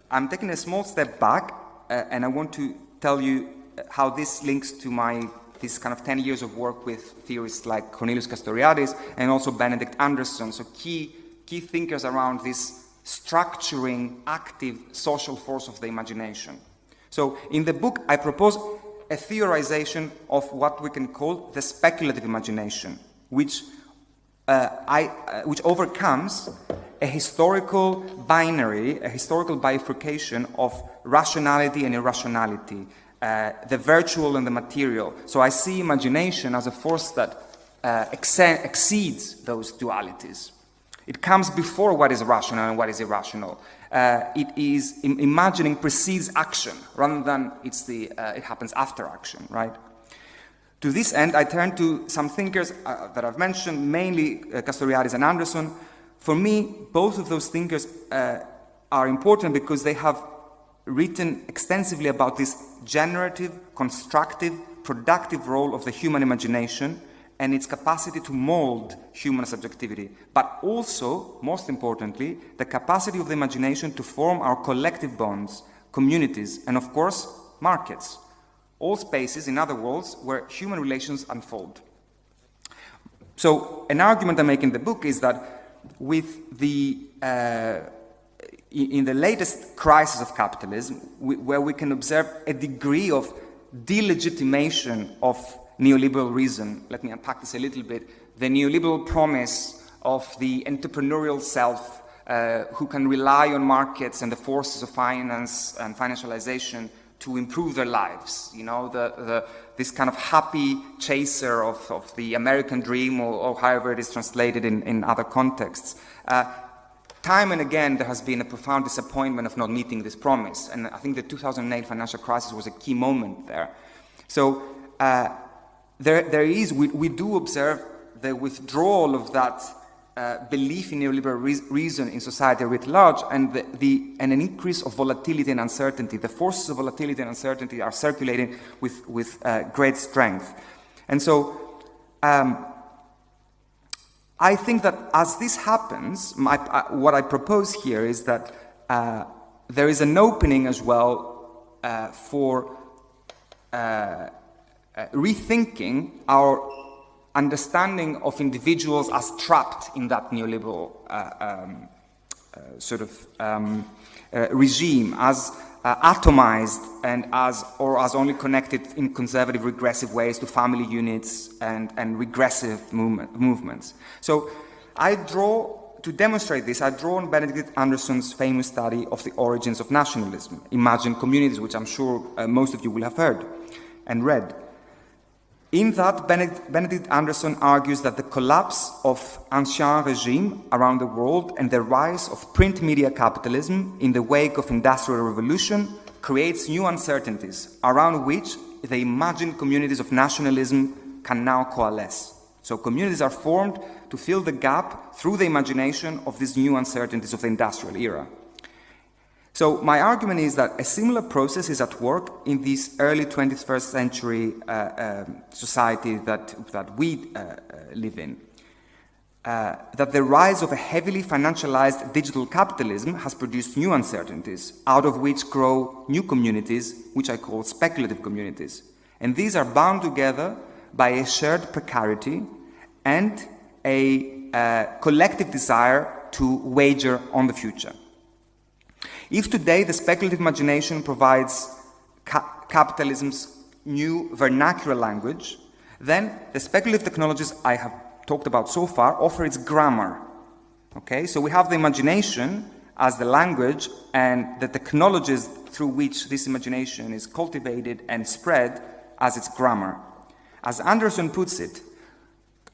I'm taking a small step back, and I want to tell you how this links to this kind of 10 years of work with theorists like Cornelius Castoriadis and also Benedict Anderson, so key thinkers around this structuring, active social force of the imagination. So in the book, I propose a theorization of what we can call the speculative imagination, which overcomes a historical binary, a historical bifurcation of rationality and irrationality, the virtual and the material. So I see imagination as a force that exceeds those dualities. It comes before what is rational and what is irrational. Imagining precedes action rather than it happens after action, right? To this end, I turn to some thinkers that I've mentioned, mainly Castoriadis and Anderson. For me, both of those thinkers are important because they have written extensively about this generative, constructive, productive role of the human imagination and its capacity to mold human subjectivity, but also, most importantly, the capacity of the imagination to form our collective bonds, communities, and of course, markets. All spaces, in other words, where human relations unfold. So, an argument I make in the book is that with in the latest crisis of capitalism, where we can observe a degree of delegitimation of neoliberal reason. Let me unpack this a little bit. The neoliberal promise of the entrepreneurial self who can rely on markets and the forces of finance and financialization to improve their lives. You know, this kind of happy chaser of the American dream, or however it is translated in other contexts. Time and again, there has been a profound disappointment of not meeting this promise. And I think the 2008 financial crisis was a key moment there. So, we do observe the withdrawal of that belief in neoliberal reason in society writ large, and an increase of volatility and uncertainty. The forces of volatility and uncertainty are circulating with great strength. And so I think that as this happens, what I propose here is that there is an opening as well for rethinking our understanding of individuals as trapped in that neoliberal regime, as atomized and as only connected in conservative, regressive ways to family units and regressive movements. So I draw to demonstrate this, I draw on Benedict Anderson's famous study of the origins of nationalism, Imagined Communities, which I'm sure most of you will have heard and read. In that, Benedict Anderson argues that the collapse of ancien regime around the world and the rise of print media capitalism in the wake of industrial revolution creates new uncertainties around which the imagined communities of nationalism can now coalesce. So communities are formed to fill the gap through the imagination of these new uncertainties of the industrial era. So my argument is that a similar process is at work in this early 21st century society that we live in. That the rise of a heavily financialized digital capitalism has produced new uncertainties, out of which grow new communities, which I call speculative communities. And these are bound together by a shared precarity and a collective desire to wager on the future. If today the speculative imagination provides capitalism's new vernacular language, then the speculative technologies I have talked about so far offer its grammar. Okay, so we have the imagination as the language and the technologies through which this imagination is cultivated and spread as its grammar. As Anderson puts it,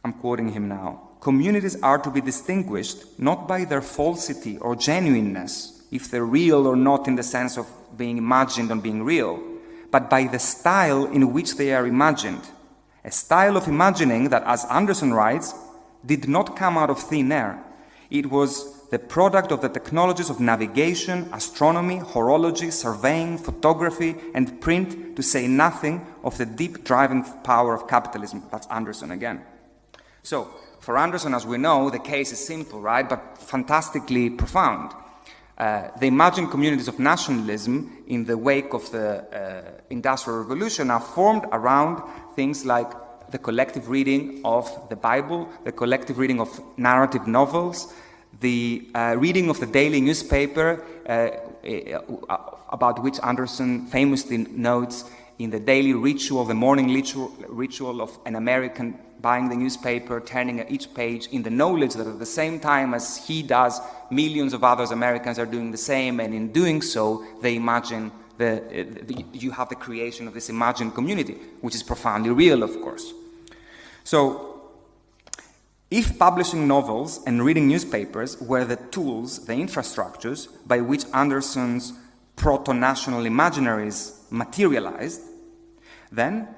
I'm quoting him now, communities are to be distinguished not by their falsity or genuineness, if they're real or not in the sense of being imagined and being real, but by the style in which they are imagined. A style of imagining that, as Anderson writes, did not come out of thin air. It was the product of the technologies of navigation, astronomy, horology, surveying, photography, and print, to say nothing of the deep driving power of capitalism. That's Anderson again. So, for Anderson, as we know, the case is simple, right, but fantastically profound. The imagined communities of nationalism in the wake of the Industrial Revolution are formed around things like the collective reading of the Bible, the collective reading of narrative novels, the reading of the daily newspaper, about which Anderson famously notes in the daily ritual, the morning ritual of an American buying the newspaper, turning at each page in the knowledge that at the same time as he does, millions of other Americans are doing the same, and in doing so, they imagine you have the creation of this imagined community, which is profoundly real, of course. So, if publishing novels and reading newspapers were the tools, the infrastructures by which Anderson's proto-national imaginaries materialized, then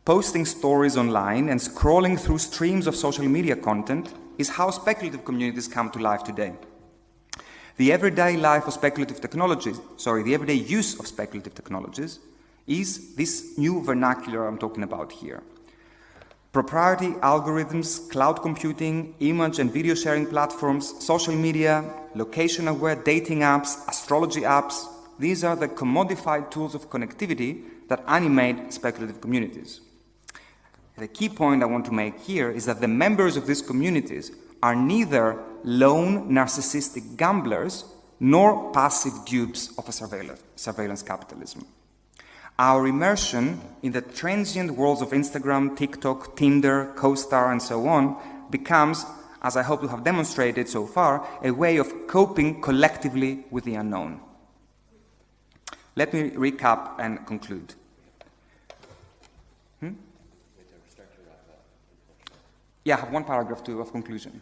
posting stories online and scrolling through streams of social media content is how speculative communities come to life today. The everyday life of speculative technologies, the everyday use of speculative technologies is this new vernacular I'm talking about here. Proprietary algorithms, cloud computing, image and video sharing platforms, social media, location-aware dating apps, astrology apps, these are the commodified tools of connectivity that animate speculative communities. The key point I want to make here is that the members of these communities are neither lone narcissistic gamblers nor passive dupes of a surveillance capitalism. Our immersion in the transient worlds of Instagram, TikTok, Tinder, CoStar, and so on becomes, as I hope to have demonstrated so far, a way of coping collectively with the unknown. Let me recap and conclude. Yeah, I have one paragraph of conclusion.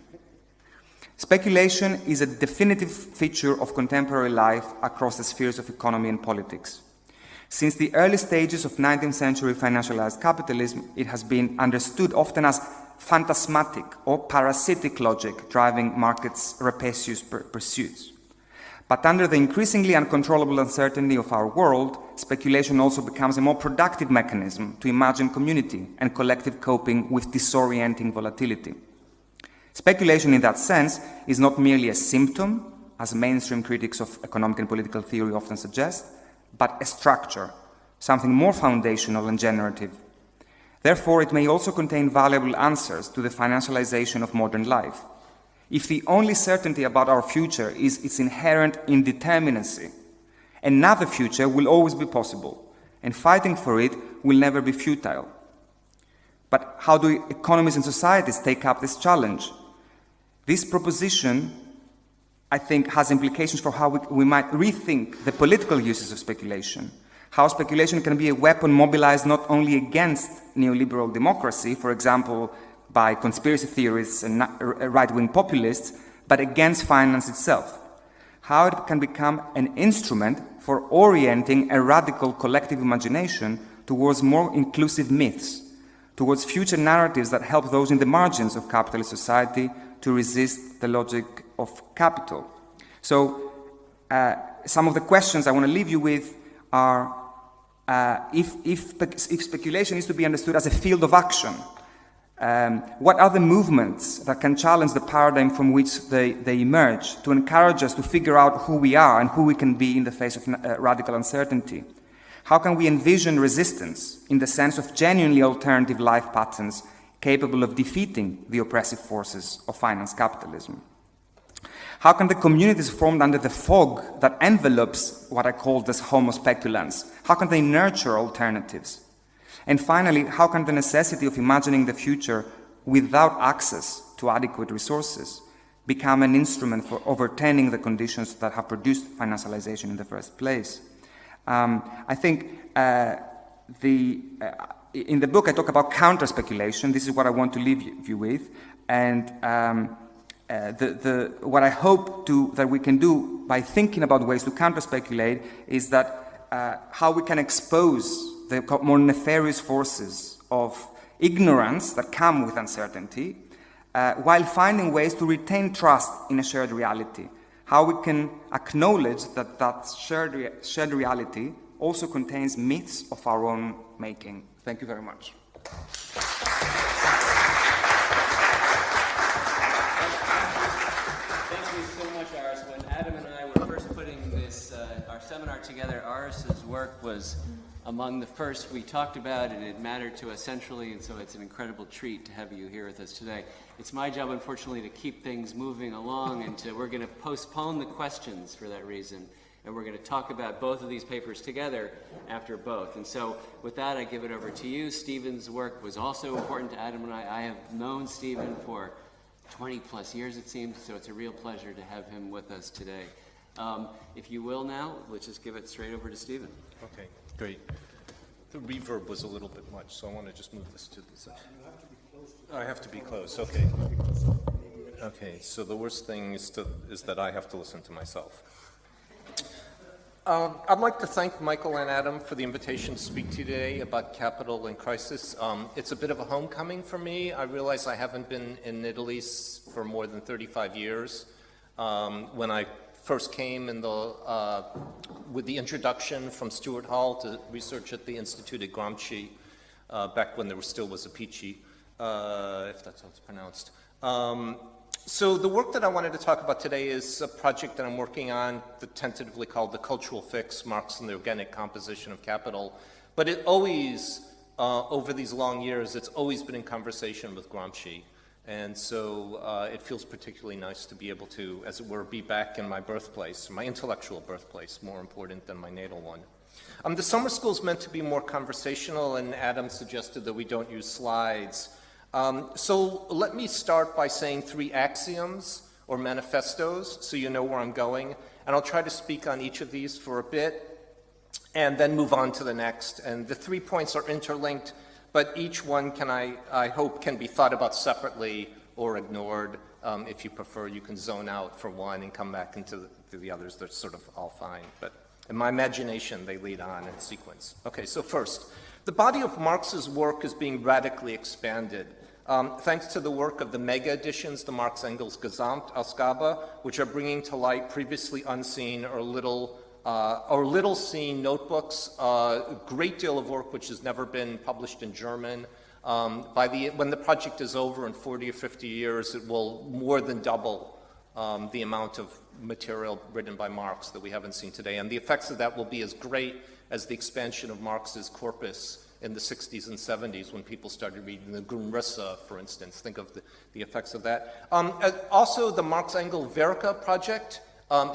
Speculation is a definitive feature of contemporary life across the spheres of economy and politics. Since the early stages of 19th century financialized capitalism, it has been understood often as phantasmatic or parasitic logic driving markets' rapacious pursuits. But under the increasingly uncontrollable uncertainty of our world, speculation also becomes a more productive mechanism to imagine community and collective coping with disorienting volatility. Speculation in that sense is not merely a symptom, as mainstream critics of economic and political theory often suggest, but a structure, something more foundational and generative. Therefore, it may also contain valuable answers to the financialization of modern life. If the only certainty about our future is its inherent indeterminacy, another future will always be possible, and fighting for it will never be futile. But how do economies and societies take up this challenge? This proposition I think, has implications for how we might rethink the political uses of speculation. How speculation can be a weapon mobilized not only against neoliberal democracy, for example, by conspiracy theorists and right-wing populists, but against finance itself. How it can become an instrument for orienting a radical collective imagination towards more inclusive myths, towards future narratives that help those in the margins of capitalist society to resist the logic of capital. So, some of the questions I want to leave you with are, if speculation is to be understood as a field of action, what are the movements that can challenge the paradigm from which they emerge to encourage us to figure out who we are and who we can be in the face of radical uncertainty? How can we envision resistance in the sense of genuinely alternative life patterns capable of defeating the oppressive forces of finance capitalism? How can the communities formed under the fog that envelopes what I call this homo speculans, how can they nurture alternatives? And finally, how can the necessity of imagining the future without access to adequate resources become an instrument for overturning the conditions that have produced financialization in the first place? I think in the book I talk about counter-speculation. This is what I want to leave you with. And what I hope that we can do by thinking about ways to counter-speculate is that how we can expose the more nefarious forces of ignorance that come with uncertainty, while finding ways to retain trust in a shared reality. How we can acknowledge that that shared reality also contains myths of our own making. Thank you very much. Thank you so much, Aris. When Adam and I were first putting this, our seminar together, Aris's work was among the first we talked about, and it mattered to us centrally, and so it's an incredible treat to have you here with us today. It's my job, unfortunately, to keep things moving along, and we're going to postpone the questions for that reason, and we're going to talk about both of these papers together after both. And so with that, I give it over to you. Stephen's work was also important to Adam and I. I have known Stephen for 20 plus years, it seems, so it's a real pleasure to have him with us today. If you will now, let's just give it straight over to Stephen. Okay, great. The reverb was a little bit much, so I want to just move this to the side. I have to be close, okay. Okay, so the worst thing is that I have to listen to myself. I'd like to thank Michael and Adam for the invitation to speak to you today about capital and crisis. It's a bit of a homecoming for me. I realize I haven't been in Italy for more than 35 years. When I first came with the introduction from Stuart Hall to research at the Institute at Gramsci, back when there still was a Pici, if that's how it's pronounced. So the work that I wanted to talk about today is a project that I'm working on that tentatively called The Cultural Fix, Marx and the Organic Composition of Capital. But it always, over these long years, it's always been in conversation with Gramsci. And so it feels particularly nice to be able to, as it were, be back in my birthplace, my intellectual birthplace, more important than my natal one. The summer school is meant to be more conversational, and Adam suggested that we don't use slides. So let me start by saying 3 axioms or manifestos so you know where I'm going, and I'll try to speak on each of these for a bit and then move on to the next. And the 3 points are interlinked, but each one I hope can be thought about separately or ignored. If you prefer, you can zone out for one and come back into the others. They're sort of all fine, but in my imagination they lead on in sequence. Okay, so first, the body of Marx's work is being radically expanded. Thanks to the work of the mega editions, the Marx Engels Gesamtausgabe, which are bringing to light previously unseen or little seen notebooks, a great deal of work which has never been published in German. When the project is over in 40 or 50 years, it will more than double the amount of material written by Marx that we haven't seen today. And the effects of that will be as great as the expansion of Marx's corpus in the 60s and 70s when people started reading the Grundrisse, for instance. Think of the effects of that. Also, the Marx-Engels Werke project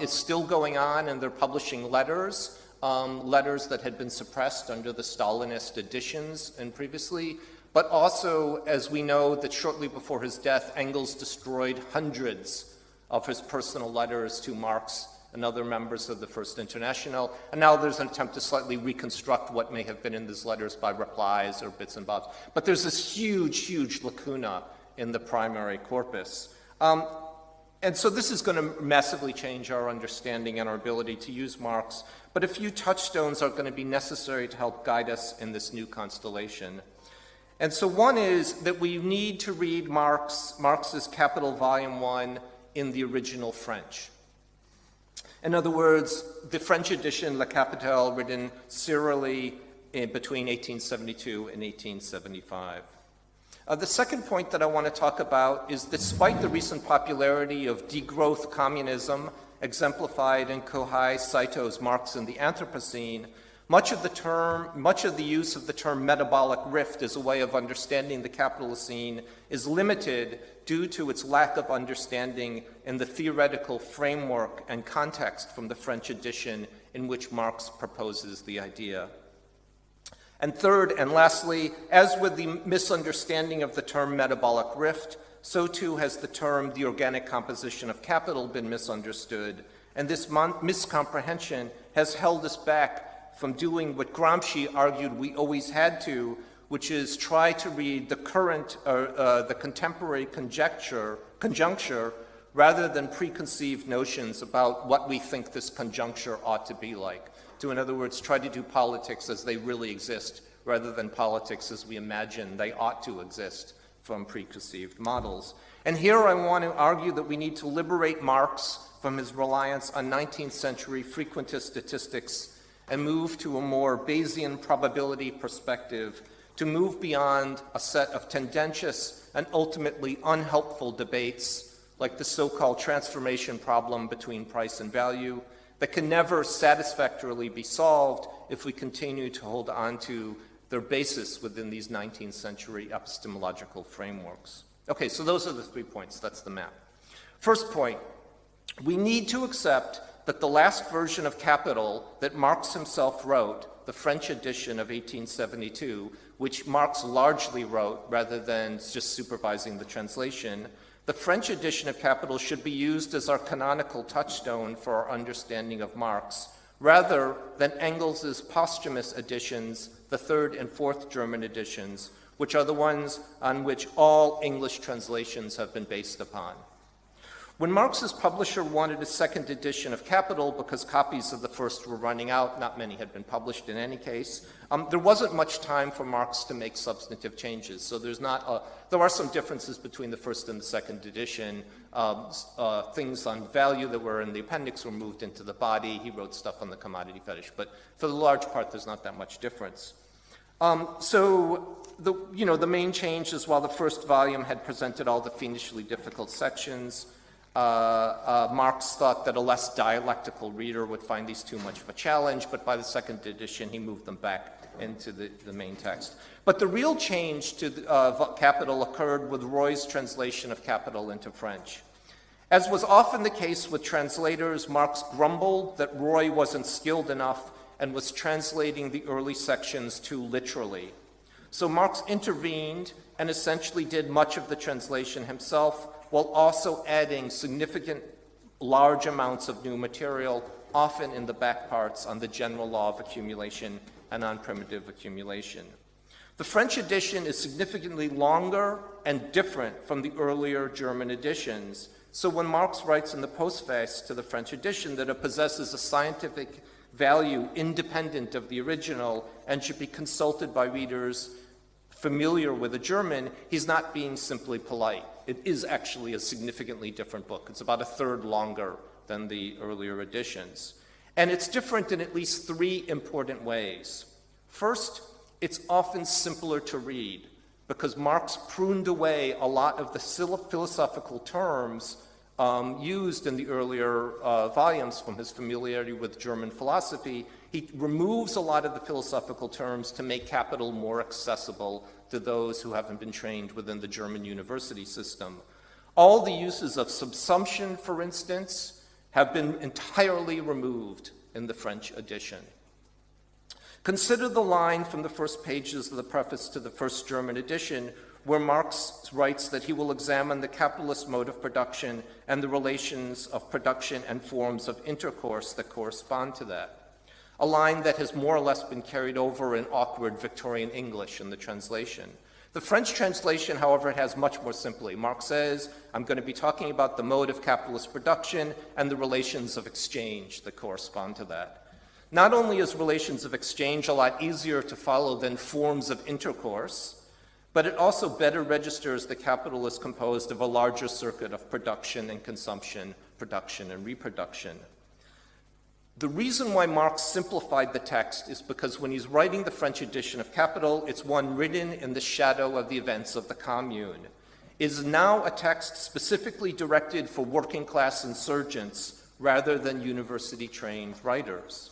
is still going on, and they're publishing letters that had been suppressed under the Stalinist editions and previously. But also, as we know, that shortly before his death, Engels destroyed hundreds of his personal letters to Marx and other members of the First International. And now there's an attempt to slightly reconstruct what may have been in these letters by replies or bits and bobs. But there's this huge, huge lacuna in the primary corpus. And so this is going to massively change our understanding and our ability to use Marx, but a few touchstones are going to be necessary to help guide us in this new constellation. And so one is that we need to read Marx's Capital Volume 1 in the original French. In other words, the French edition, Le Capital, written serially between 1872 and 1875. The second point that I want to talk about is, despite the recent popularity of degrowth communism, exemplified in Kohei Saito's Marx and the Anthropocene, much of the use of the term metabolic rift as a way of understanding the Capitalocene is limited due to its lack of understanding in the theoretical framework and context from the French edition in which Marx proposes the idea. And third and lastly, as with the misunderstanding of the term metabolic rift, so too has the term the organic composition of capital been misunderstood, and this miscomprehension has held us back from doing what Gramsci argued we always had to, which is try to read the contemporary conjuncture rather than preconceived notions about what we think this conjuncture ought to be like. To, in other words, try to do politics as they really exist rather than politics as we imagine they ought to exist from preconceived models. And here I want to argue that we need to liberate Marx from his reliance on 19th century frequentist statistics and move to a more Bayesian probability perspective, to move beyond a set of tendentious and ultimately unhelpful debates like the so-called transformation problem between price and value that can never satisfactorily be solved if we continue to hold on to their basis within these 19th century epistemological frameworks. Okay, so those are the 3 points. That's the map. First point, we need to accept that the last version of Capital that Marx himself wrote, the French edition of 1872, which Marx largely wrote rather than just supervising the translation, the French edition of Capital should be used as our canonical touchstone for our understanding of Marx, rather than Engels's posthumous editions, the third and fourth German editions, which are the ones on which all English translations have been based upon. When Marx's publisher wanted a second edition of Capital because copies of the first were running out, not many had been published in any case, there wasn't much time for Marx to make substantive changes. So there are some differences between the first and the second edition. Things on value that were in the appendix were moved into the body. He wrote stuff on the commodity fetish, but for the large part, there's not that much difference. So the main change is, while the first volume had presented all the fiendishly difficult sections, Marx thought that a less dialectical reader would find these too much of a challenge, but by the second edition, he moved them back into the main text. But the real change to Capital occurred with Roy's translation of Capital into French. As was often the case with translators, Marx grumbled that Roy wasn't skilled enough and was translating the early sections too literally. So Marx intervened and essentially did much of the translation himself, while also adding significant large amounts of new material, often in the back parts on the general law of accumulation and on primitive accumulation. The French edition is significantly longer and different from the earlier German editions. So when Marx writes in the postface to the French edition that it possesses a scientific value independent of the original and should be consulted by readers familiar with the German, he's not being simply polite. It is actually a significantly different book. It's about a third longer than the earlier editions. And it's different in at least 3 important ways. First, it's often simpler to read because Marx pruned away a lot of the philosophical terms used in the earlier volumes from his familiarity with German philosophy. He removes a lot of the philosophical terms to make Capital more accessible to those who haven't been trained within the German university system. All the uses of subsumption, for instance, have been entirely removed in the French edition. Consider the line from the first pages of the preface to the first German edition, where Marx writes that he will examine the capitalist mode of production and the relations of production and forms of intercourse that correspond to that. A line that has more or less been carried over in awkward Victorian English in the translation. The French translation, however, it has much more simply. Marx says, I'm going to be talking about the mode of capitalist production and the relations of exchange that correspond to that. Not only is relations of exchange a lot easier to follow than forms of intercourse, but it also better registers that capital is composed of a larger circuit of production and consumption, production and reproduction. The reason why Marx simplified the text is because when he's writing the French edition of Capital, it's one written in the shadow of the events of the Commune. It is now a text specifically directed for working class insurgents rather than university-trained writers.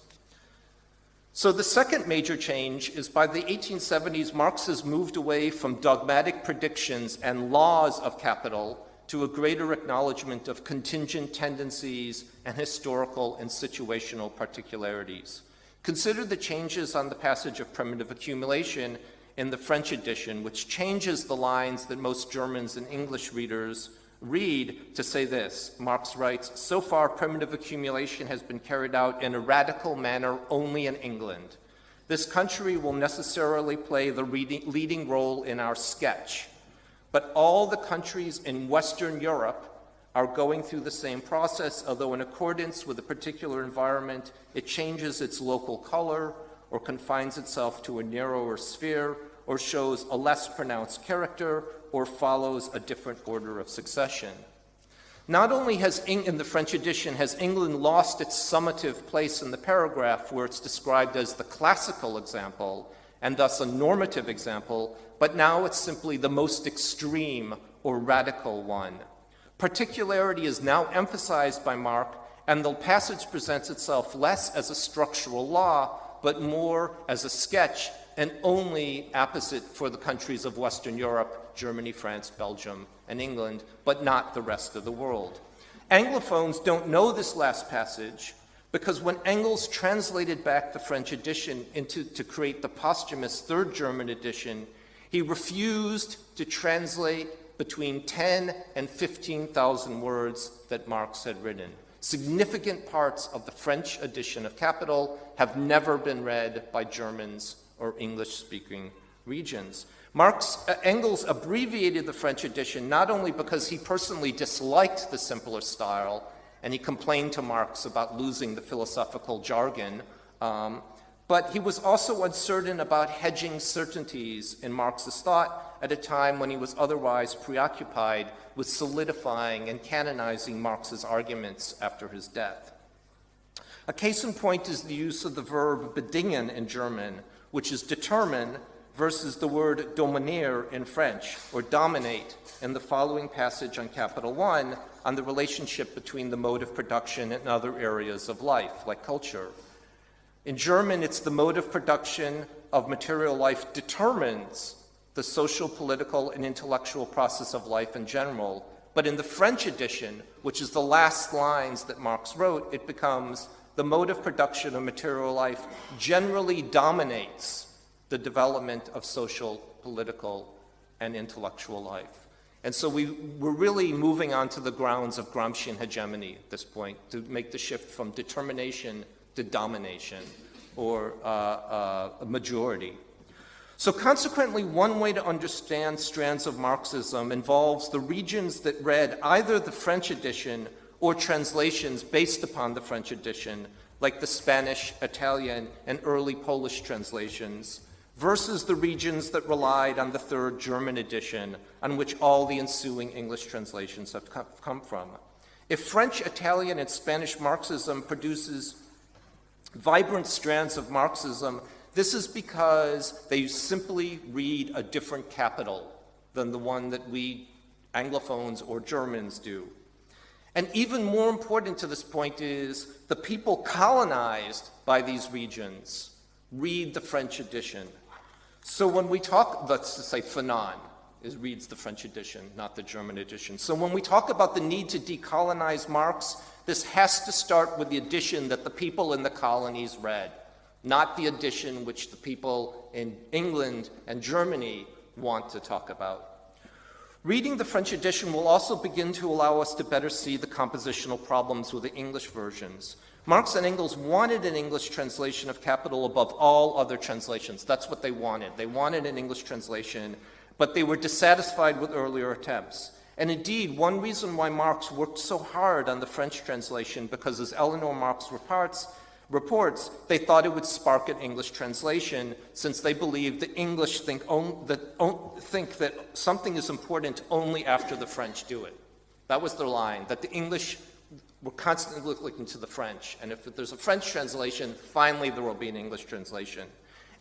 So the second major change is by the 1870s, Marx has moved away from dogmatic predictions and laws of capital to a greater acknowledgement of contingent tendencies and historical and situational particularities. Consider the changes on the passage of primitive accumulation in the French edition, which changes the lines that most Germans and English readers read to say this. Marx writes, so far primitive accumulation has been carried out in a radical manner only in England. This country will necessarily play the leading role in our sketch. But all the countries in Western Europe are going through the same process, although in accordance with a particular environment, it changes its local color or confines itself to a narrower sphere or shows a less pronounced character or follows a different order of succession. Not only has, in the French edition, has England lost its summative place in the paragraph where it's described as the classical example and thus a normative example, but now it's simply the most extreme or radical one. Particularity is now emphasized by Marx, and the passage presents itself less as a structural law, but more as a sketch and only apposite for the countries of Western Europe, Germany, France, Belgium, and England, but not the rest of the world. Anglophones don't know this last passage because when Engels translated back the French edition to create the posthumous third German edition, he refused to translate between 10 and 15,000 words that Marx had written. Significant parts of the French edition of Capital have never been read by Germans or English-speaking regions. Engels abbreviated the French edition not only because he personally disliked the simpler style, and he complained to Marx about losing the philosophical jargon, but he was also uncertain about hedging certainties in Marx's thought at a time when he was otherwise preoccupied with solidifying and canonizing Marx's arguments after his death. A case in point is the use of the verb bedingen in German, which is determine, versus the word dominer in French, or dominate, in the following passage on Capital One on the relationship between the mode of production and other areas of life, like culture. In German, it's the mode of production of material life determines the social, political, and intellectual process of life in general. But in the French edition, which is the last lines that Marx wrote, it becomes the mode of production of material life generally dominates the development of social, political, and intellectual life. And so we're really moving on to the grounds of Gramscian hegemony at this point to make the shift from determination to domination or a majority. So consequently, one way to understand strands of Marxism involves the regions that read either the French edition or translations based upon the French edition, like the Spanish, Italian, and early Polish translations, versus the regions that relied on the third German edition, on which all the ensuing English translations have come from. If French, Italian, and Spanish Marxism produces vibrant strands of Marxism, this is because they simply read a different capital than the one that we Anglophones or Germans do. And even more important to this point is the people colonized by these regions read the French edition. So when we talk, let's just say Fanon reads the French edition, not the German edition. So when we talk about the need to decolonize Marx, this has to start with the edition that the people in the colonies read, not the edition which the people in England and Germany want to talk about. Reading the French edition will also begin to allow us to better see the compositional problems with the English versions. Marx and Engels wanted an English translation of Capital above all other translations. That's what they wanted. They wanted an English translation, but they were dissatisfied with earlier attempts. And indeed, one reason why Marx worked so hard on the French translation, because as Eleanor Marx reports, they thought it would spark an English translation, since they believed the English think that something is important only after the French do it. That was their line, that the English were constantly looking to the French, and if there's a French translation, finally there will be an English translation.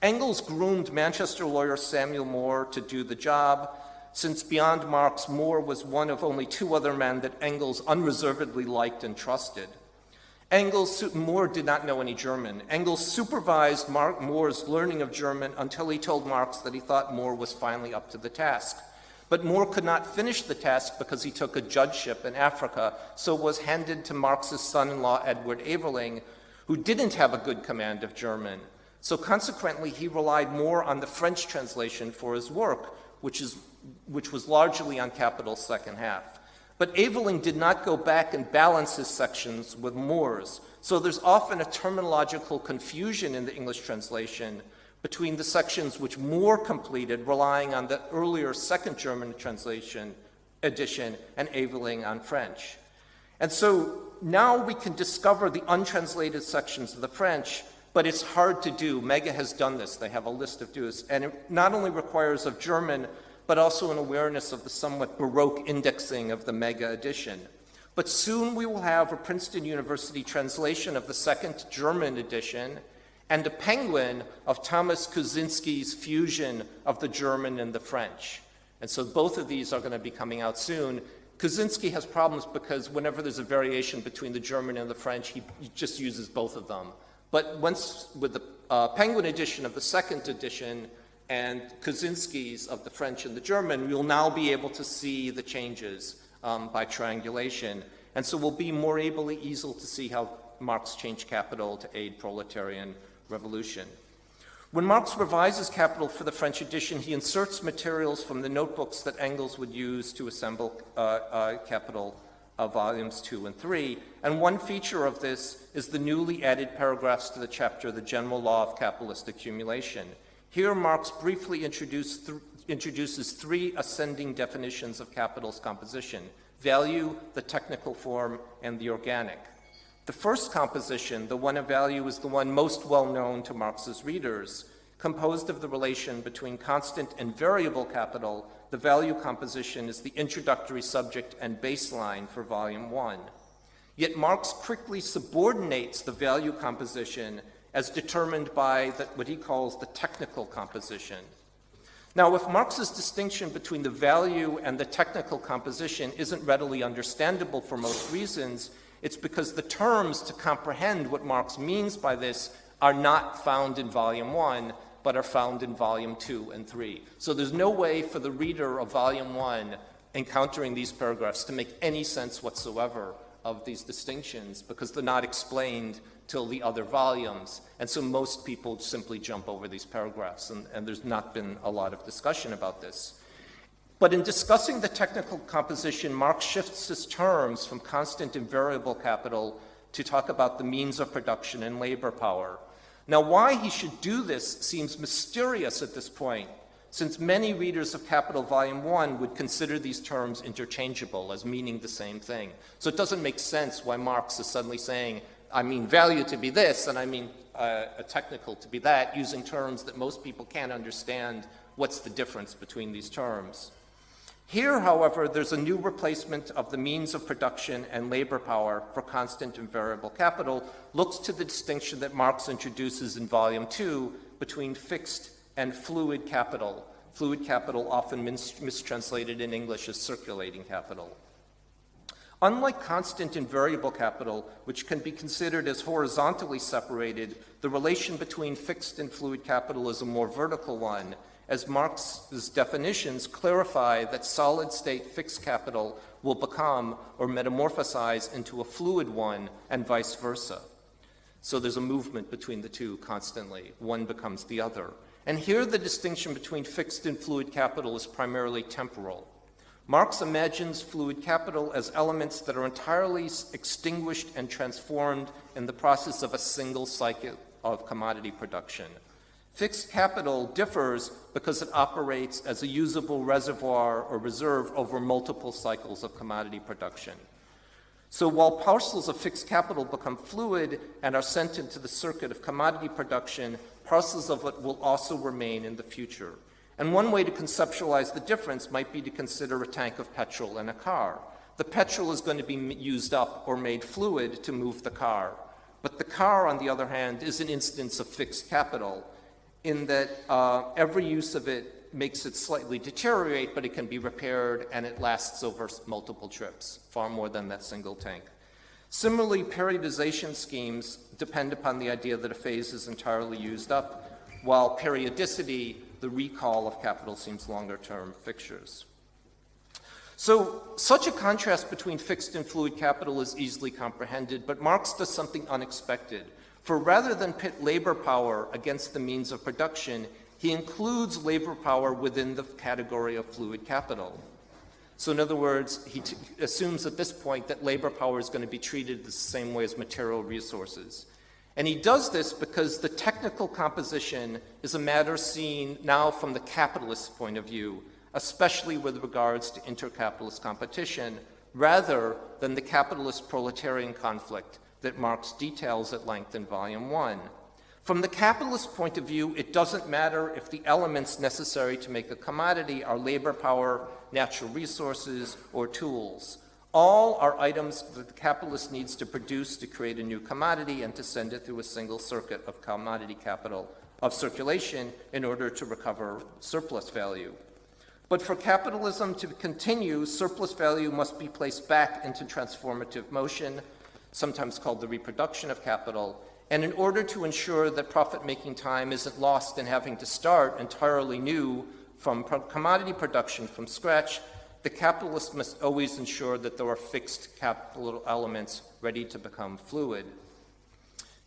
Engels groomed Manchester lawyer Samuel Moore to do the job. Since beyond Marx, Moore was one of only two other men that Engels unreservedly liked and trusted. Moore did not know any German. Engels supervised Moore's learning of German until he told Marx that he thought Moore was finally up to the task. But Moore could not finish the task because he took a judgeship in Africa, so was handed to Marx's son-in-law Edward Aveling, who didn't have a good command of German. So consequently, he relied more on the French translation for his work, which was largely on Capital's second half. But Aveling did not go back and balance his sections with Moore's, so there's often a terminological confusion in the English translation between the sections which Moore completed, relying on the earlier second German translation edition, and Aveling on French. And so now we can discover the untranslated sections of the French, but it's hard to do. Mega has done this. They have a list of do's. And it not only requires of German, but also an awareness of the somewhat Baroque indexing of the Mega edition. But soon we will have a Princeton University translation of the second German edition and a penguin of Thomas Kuczynski's fusion of the German and the French. And so both of these are going to be coming out soon. Kuczynski has problems because whenever there's a variation between the German and the French, he just uses both of them. But once with the penguin edition of the second edition and Kuczynski's of the French and the German, we'll now be able to see the changes by triangulation. And so we'll be more easily to see how Marx changed Capital to aid proletarian revolution. When Marx revises Capital for the French edition, he inserts materials from the notebooks that Engels would use to assemble Capital volumes 2 and 3. And one feature of this is the newly added paragraphs to the chapter, The General Law of Capitalist Accumulation. Here, Marx briefly introduces three ascending definitions of capital's composition: value, the technical form, and the organic. The first composition, the one of value, is the one most well known to Marx's readers. Composed of the relation between constant and variable capital, the value composition is the introductory subject and baseline for Volume 1. Yet Marx quickly subordinates the value composition as determined by what he calls the technical composition. Now, if Marx's distinction between the value and the technical composition isn't readily understandable for most reasons, it's because the terms to comprehend what Marx means by this are not found in Volume 1, but are found in Volume 2 and 3. So there's no way for the reader of Volume 1 encountering these paragraphs to make any sense whatsoever of these distinctions, because they're not explained till the other volumes. And so most people simply jump over these paragraphs, and there's not been a lot of discussion about this. But in discussing the technical composition, Marx shifts his terms from constant and variable capital to talk about the means of production and labor power. Now, why he should do this seems mysterious at this point, since many readers of Capital Volume 1 would consider these terms interchangeable as meaning the same thing. So it doesn't make sense why Marx is suddenly saying, I mean value to be this, and I mean a technical to be that, using terms that most people can't understand what's the difference between these terms. Here, however, there's a new replacement of the means of production and labor power for constant and variable capital, looks to the distinction that Marx introduces in Volume 2 between fixed and fluid capital. Fluid capital often mistranslated in English as circulating capital. Unlike constant and variable capital, which can be considered as horizontally separated, the relation between fixed and fluid capital is a more vertical one, as Marx's definitions clarify that solid-state fixed capital will become or metamorphosize into a fluid one, and vice versa. So there's a movement between the two constantly. One becomes the other. And here the distinction between fixed and fluid capital is primarily temporal. Marx imagines fluid capital as elements that are entirely extinguished and transformed in the process of a single cycle of commodity production. Fixed capital differs because it operates as a usable reservoir or reserve over multiple cycles of commodity production. So while parcels of fixed capital become fluid and are sent into the circuit of commodity production, parcels of it will also remain in the future. And one way to conceptualize the difference might be to consider a tank of petrol in a car. The petrol is going to be used up or made fluid to move the car. But the car, on the other hand, is an instance of fixed capital in that every use of it makes it slightly deteriorate, but it can be repaired and it lasts over multiple trips, far more than that single tank. Similarly, periodization schemes depend upon the idea that a phase is entirely used up, while periodicity, the recall of capital, seems longer-term fixtures. So such a contrast between fixed and fluid capital is easily comprehended, but Marx does something unexpected. For rather than pit labor power against the means of production, he includes labor power within the category of fluid capital. So in other words, he assumes at this point that labor power is going to be treated the same way as material resources. And he does this because the technical composition is a matter seen now from the capitalist point of view, especially with regards to intercapitalist competition, rather than the capitalist-proletarian conflict that Marx details at length in Volume 1. From the capitalist point of view, it doesn't matter if the elements necessary to make a commodity are labor power, natural resources, or tools. All are items that the capitalist needs to produce to create a new commodity and to send it through a single circuit of commodity capital of circulation in order to recover surplus value. But for capitalism to continue, surplus value must be placed back into transformative motion, sometimes called the reproduction of capital, and in order to ensure that profit-making time isn't lost in having to start entirely new from commodity production from scratch, the capitalist must always ensure that there are fixed capital elements ready to become fluid.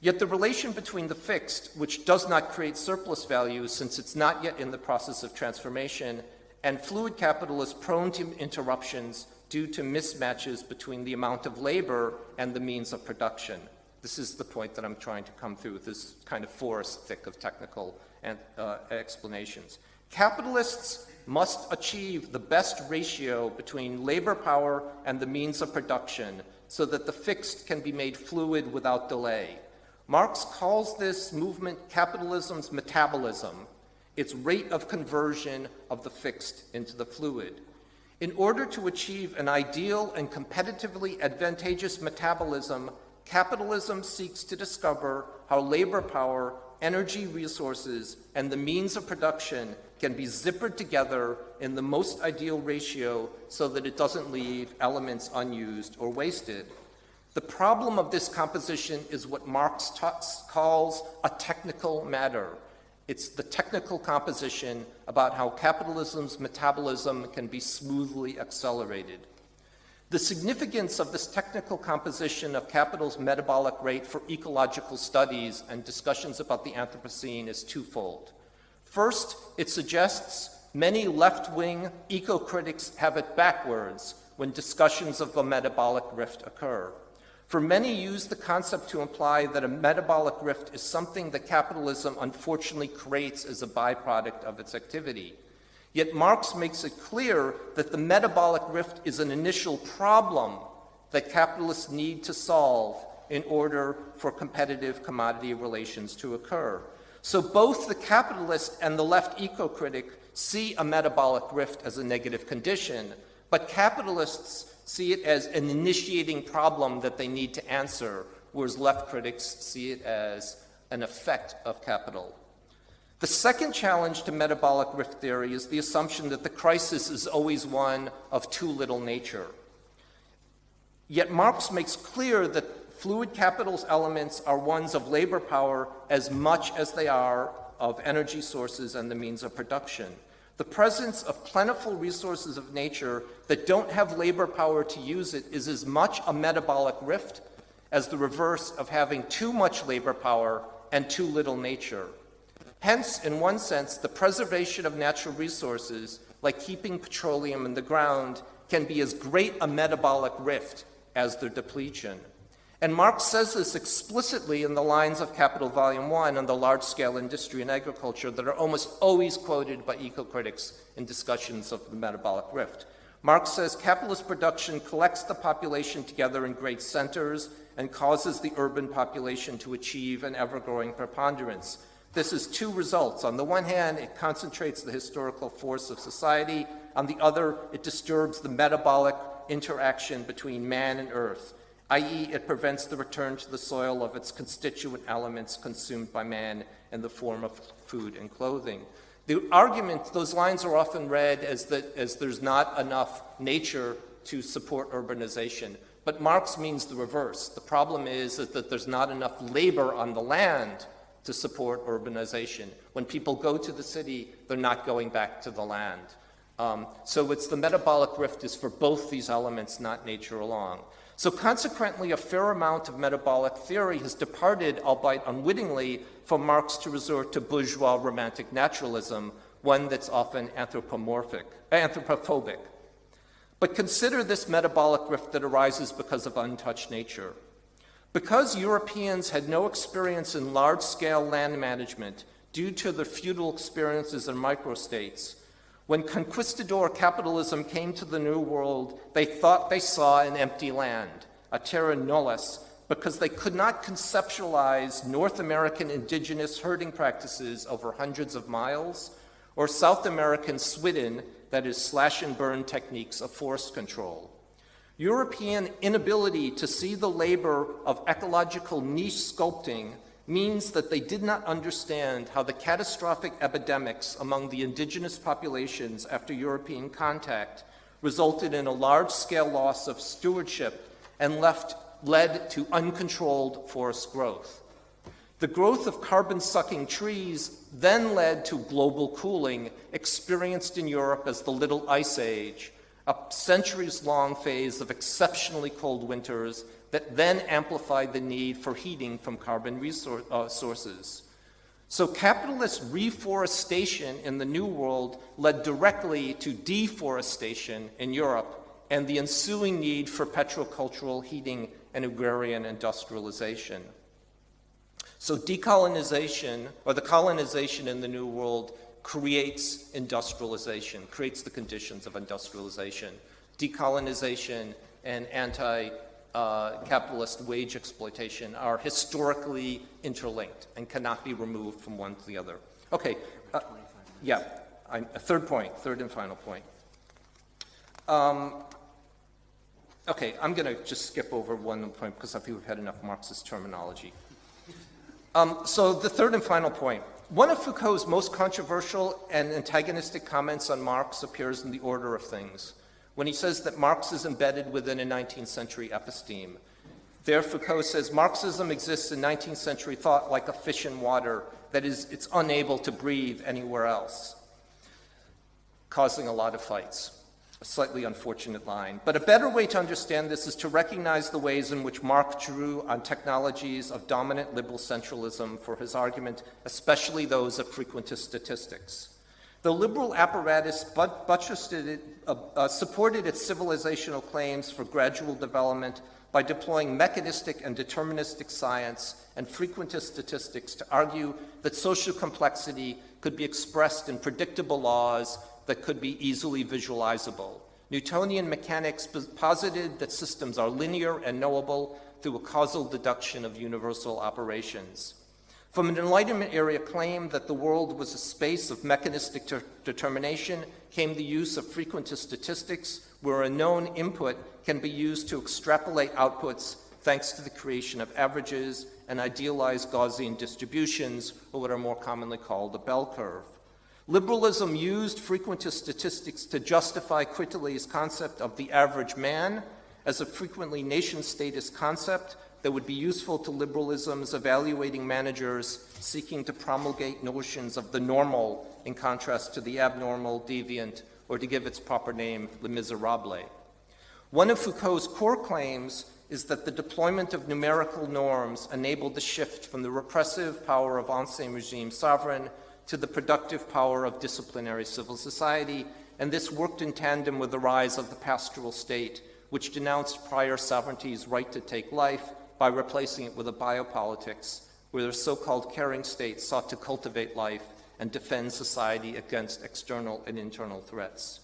Yet the relation between the fixed, which does not create surplus value since it's not yet in the process of transformation, and fluid capital is prone to interruptions due to mismatches between the amount of labor and the means of production. This is the point that I'm trying to come through with this kind of forest thick of technical explanations. Capitalists must achieve the best ratio between labor power and the means of production so that the fixed can be made fluid without delay. Marx calls this movement capitalism's metabolism, its rate of conversion of the fixed into the fluid. In order to achieve an ideal and competitively advantageous metabolism, capitalism seeks to discover how labor power, energy resources, and the means of production can be zippered together in the most ideal ratio so that it doesn't leave elements unused or wasted. The problem of this composition is what Marx calls a technical matter. It's the technical composition about how capitalism's metabolism can be smoothly accelerated. The significance of this technical composition of capital's metabolic rate for ecological studies and discussions about the Anthropocene is twofold. First, it suggests many left-wing eco-critics have it backwards when discussions of the metabolic rift occur. For many use the concept to imply that a metabolic rift is something that capitalism unfortunately creates as a byproduct of its activity. Yet Marx makes it clear that the metabolic rift is an initial problem that capitalists need to solve in order for competitive commodity relations to occur. So both the capitalist and the left eco-critic see a metabolic rift as a negative condition, but capitalists see it as an initiating problem that they need to answer, whereas left critics see it as an effect of capital. The second challenge to metabolic rift theory is the assumption that the crisis is always one of too little nature. Yet Marx makes clear that fluid capital's elements are ones of labor power as much as they are of energy sources and the means of production. The presence of plentiful resources of nature that don't have labor power to use it is as much a metabolic rift as the reverse of having too much labor power and too little nature. Hence, in one sense, the preservation of natural resources, like keeping petroleum in the ground, can be as great a metabolic rift as their depletion. And Marx says this explicitly in the lines of Capital Volume 1 on the large-scale industry and agriculture that are almost always quoted by eco-critics in discussions of the metabolic rift. Marx says capitalist production collects the population together in great centers and causes the urban population to achieve an ever-growing preponderance. This has two results. On the one hand, it concentrates the historical force of society. On the other, it disturbs the metabolic interaction between man and earth, i.e., it prevents the return to the soil of its constituent elements consumed by man in the form of food and clothing. The argument, those lines are often read as there's not enough nature to support urbanization. But Marx means the reverse. The problem is that there's not enough labor on the land to support urbanization. When people go to the city, they're not going back to the land. So it's the metabolic rift is for both these elements, not nature alone. So consequently, a fair amount of metabolic theory has departed, albeit unwittingly, from Marx to resort to bourgeois romantic naturalism, one that's often anthropomorphic, anthropophobic. But consider this metabolic rift that arises because of untouched nature. Because Europeans had no experience in large-scale land management due to their feudal experiences in microstates, when conquistador capitalism came to the New World, they thought they saw an empty land, a terra nullius, because they could not conceptualize North American indigenous herding practices over hundreds of miles, or South American Swidden, that is, slash and burn techniques of forest control. European inability to see the labor of ecological niche sculpting means that they did not understand how the catastrophic epidemics among the indigenous populations after European contact resulted in a large-scale loss of stewardship and led to uncontrolled forest growth. The growth of carbon-sucking trees then led to global cooling experienced in Europe as the Little Ice Age, a centuries-long phase of exceptionally cold winters that then amplified the need for heating from carbon sources. So capitalist reforestation in the New World led directly to deforestation in Europe and the ensuing need for petrocultural heating and agrarian industrialization. So decolonization, or the colonization in the New World, creates industrialization, creates the conditions of industrialization. Decolonization and anti-capitalist wage exploitation are historically interlinked and cannot be removed from one to the other. Okay, third and final point. Okay, I'm going to just skip over one point because I think we've had enough Marxist terminology. So the third and final point. One of Foucault's most controversial and antagonistic comments on Marx appears in The Order of Things, when he says that Marx is embedded within a 19th century episteme. There, Foucault says, Marxism exists in 19th century thought like a fish in water, that is, it's unable to breathe anywhere else, causing a lot of fights. A slightly unfortunate line. But a better way to understand this is to recognize the ways in which Marx drew on technologies of dominant liberal centralism for his argument, especially those of frequentist statistics. The liberal apparatus supported its civilizational claims for gradual development by deploying mechanistic and deterministic science and frequentist statistics to argue that social complexity could be expressed in predictable laws that could be easily visualizable. Newtonian mechanics posited that systems are linear and knowable through a causal deduction of universal operations. From an Enlightenment era claim that the world was a space of mechanistic determination came the use of frequentist statistics, where a known input can be used to extrapolate outputs thanks to the creation of averages and idealized Gaussian distributions, or what are more commonly called the bell curve. Liberalism used frequentist statistics to justify Quetelet's concept of the average man as a frequently nation-statist concept that would be useful to liberalism's evaluating managers seeking to promulgate notions of the normal in contrast to the abnormal, deviant, or to give its proper name, le miserable. One of Foucault's core claims is that the deployment of numerical norms enabled the shift from the repressive power of ancien regime sovereign to the productive power of disciplinary civil society, and this worked in tandem with the rise of the pastoral state, which denounced prior sovereignty's right to take life by replacing it with a biopolitics, where the so-called caring state sought to cultivate life and defend society against external and internal threats.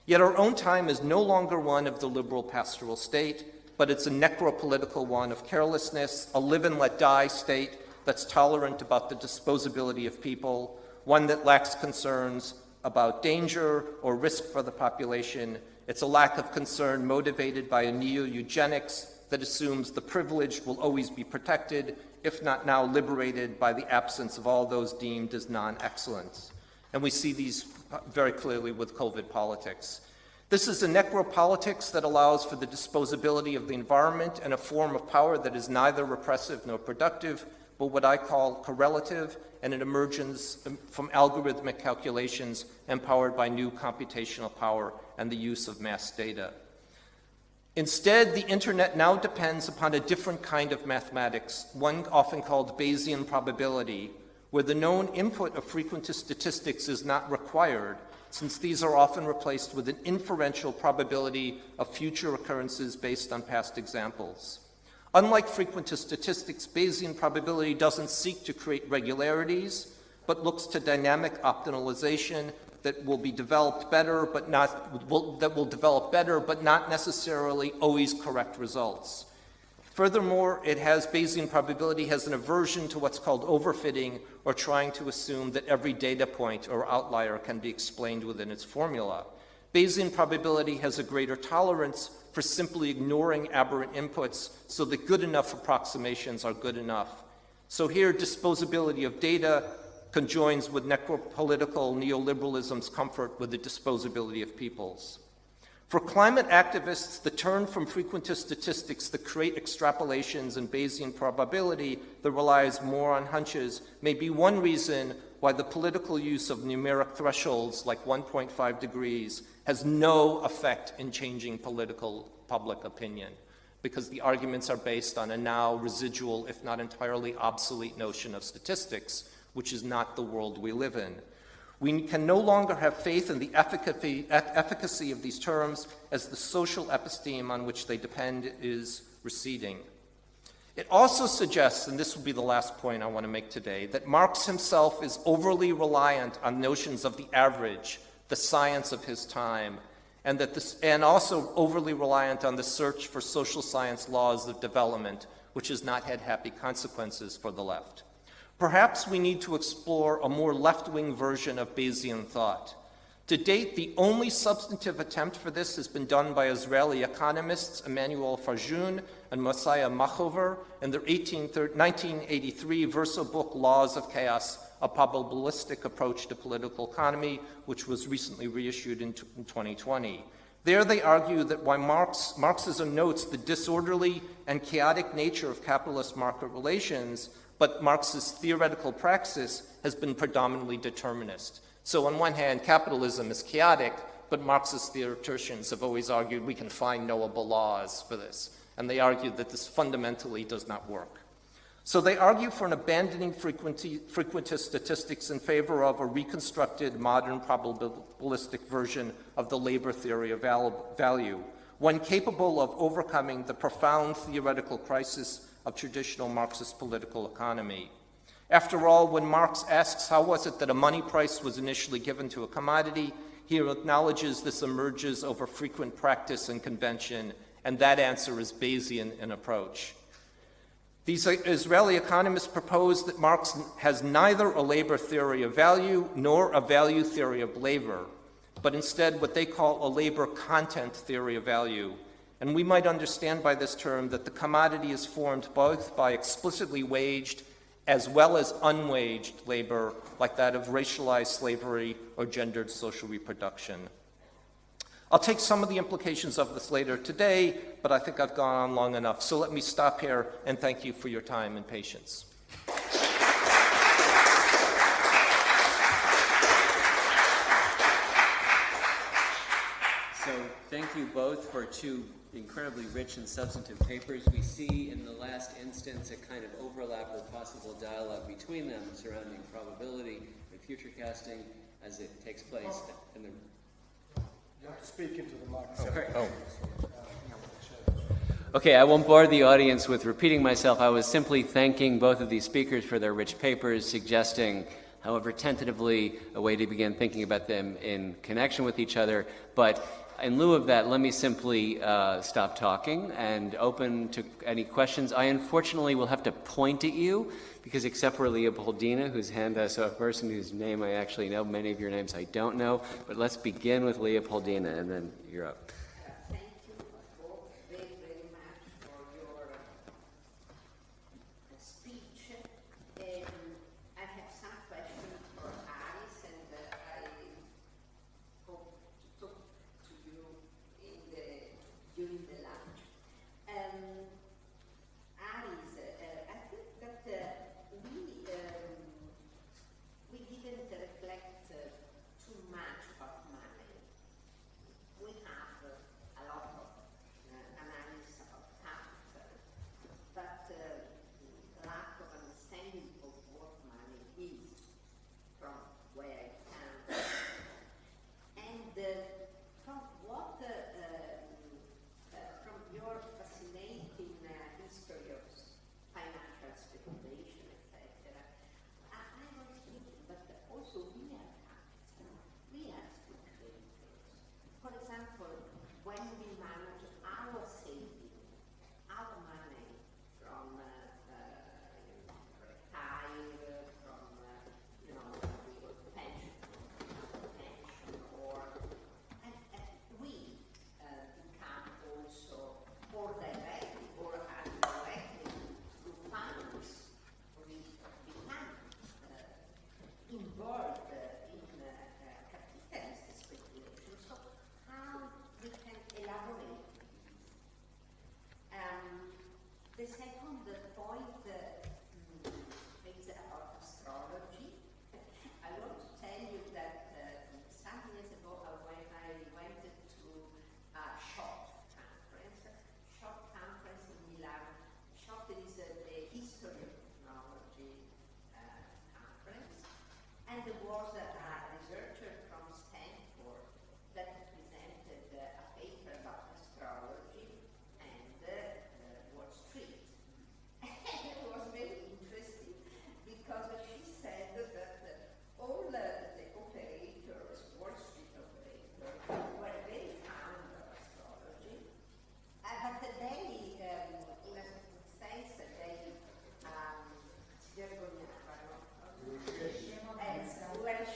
Yet our own time is no longer one of the liberal pastoral state, but it's a necropolitical one of carelessness, a live and let die state that's tolerant about the disposability of people, one that lacks concerns about danger or risk for the population. It's a lack of concern motivated by a neo-eugenics that assumes the privileged will always be protected, if not now liberated by the absence of all those deemed as non-excellence. And we see these very clearly with COVID politics. This is a necropolitics that allows for the disposability of the environment and a form of power that is neither repressive nor productive, but what I call correlative, and it emerges from algorithmic calculations empowered by new computational power and the use of mass data. Instead, the internet now depends upon a different kind of mathematics, one often called Bayesian probability, where the known input of frequentist statistics is not required, since these are often replaced with an inferential probability of future occurrences based on past examples. Unlike frequentist statistics, Bayesian probability doesn't seek to create regularities, but looks to dynamic optimization that will be developed better, but not necessarily always correct results. Furthermore, Bayesian probability has an aversion to what's called overfitting, or trying to assume that every data point or outlier can be explained within its formula. Bayesian probability has a greater tolerance for simply ignoring aberrant inputs so that good enough approximations are good enough. So here, disposability of data conjoins with necropolitical neoliberalism's comfort with the disposability of peoples. For climate activists, the turn from frequentist statistics that create extrapolations and Bayesian probability that relies more on hunches may be one reason why the political use of numeric thresholds like 1.5 degrees has no effect in changing political public opinion, because the arguments are based on a now residual, if not entirely obsolete notion of statistics, which is not the world we live in. We can no longer have faith in the efficacy of these terms as the social episteme on which they depend is receding. It also suggests, and this will be the last point I want to make today, that Marx himself is overly reliant on notions of the average, the science of his time, and also overly reliant on the search for social science laws of development, which has not had happy consequences for the left. Perhaps we need to explore a more left-wing version of Bayesian thought. To date, the only substantive attempt for this has been done by Israeli economists Emmanuel Farjoun and Mosiah Machover in their 1983 Verso book, Laws of Chaos, a probabilistic approach to political economy, which was recently reissued in 2020. There they argue that while Marxism notes the disorderly and chaotic nature of capitalist market relations, but Marx's theoretical praxis has been predominantly determinist. So on one hand, capitalism is chaotic, but Marxist theoreticians have always argued we can find knowable laws for this. And they argue that this fundamentally does not work. So they argue for an abandoning frequentist statistics in favor of a reconstructed modern probabilistic version of the labor theory of value, one capable of overcoming the profound theoretical crisis of traditional Marxist political economy. After all, when Marx asks how was it that a money price was initially given to a commodity, he acknowledges this emerges over frequent practice and convention, and that answer is Bayesian in approach. These Israeli economists propose that Marx has neither a labor theory of value nor a value theory of labor, but instead what they call a labor content theory of value. And we might understand by this term that the commodity is formed both by explicitly waged as well as unwaged labor, like that of racialized slavery or gendered social reproduction. I'll take some of the implications of this later today, but I think I've gone on long enough. So let me stop here and thank you for your time and patience. So thank you both for two incredibly rich and substantive papers. We see in the last instance a kind of overlap or possible dialogue between them surrounding probability and future casting as it takes place in the You have to speak into the microphone. Oh. Okay, I won't bore the audience with repeating myself. I was simply thanking both of these speakers for their rich papers, suggesting, however tentatively, a way to begin thinking about them in connection with each other. But in lieu of that, let me simply stop talking and open to any questions. I unfortunately will have to point at you, because except for Leopoldina, whose hand I saw first and whose name I actually know, many of your names I don't know. But let's begin with Leopoldina, and then you're up. Thank you both very, very much for your speech. I have some questions for Alice, and I hope to talk to you during the lunch. Alice, I think that we didn't reflect too much about money. We have a lot of analysis about capital, but lack of understanding of what money is from where it comes. And from what, from your fascinating history of financial speculation, etc., I was thinking, but also we are capital, we are speculators. For example, when we manage our saving, our money from retire, from pension, or and we become also, or directly or indirectly through funds, we become involved in capitalist speculation. So how we can elaborate this? The second point is about astrology. I want to tell you that some years ago when I went to a short conference in Milan. Short is the history of technology conference, and there was a researcher from Stanford that presented a paper about astrology and Wall Street. And it was very interesting because she said that all the operators, Wall Street operators, were very fond of astrology, but they, in a certain sense, they si vergognavano, were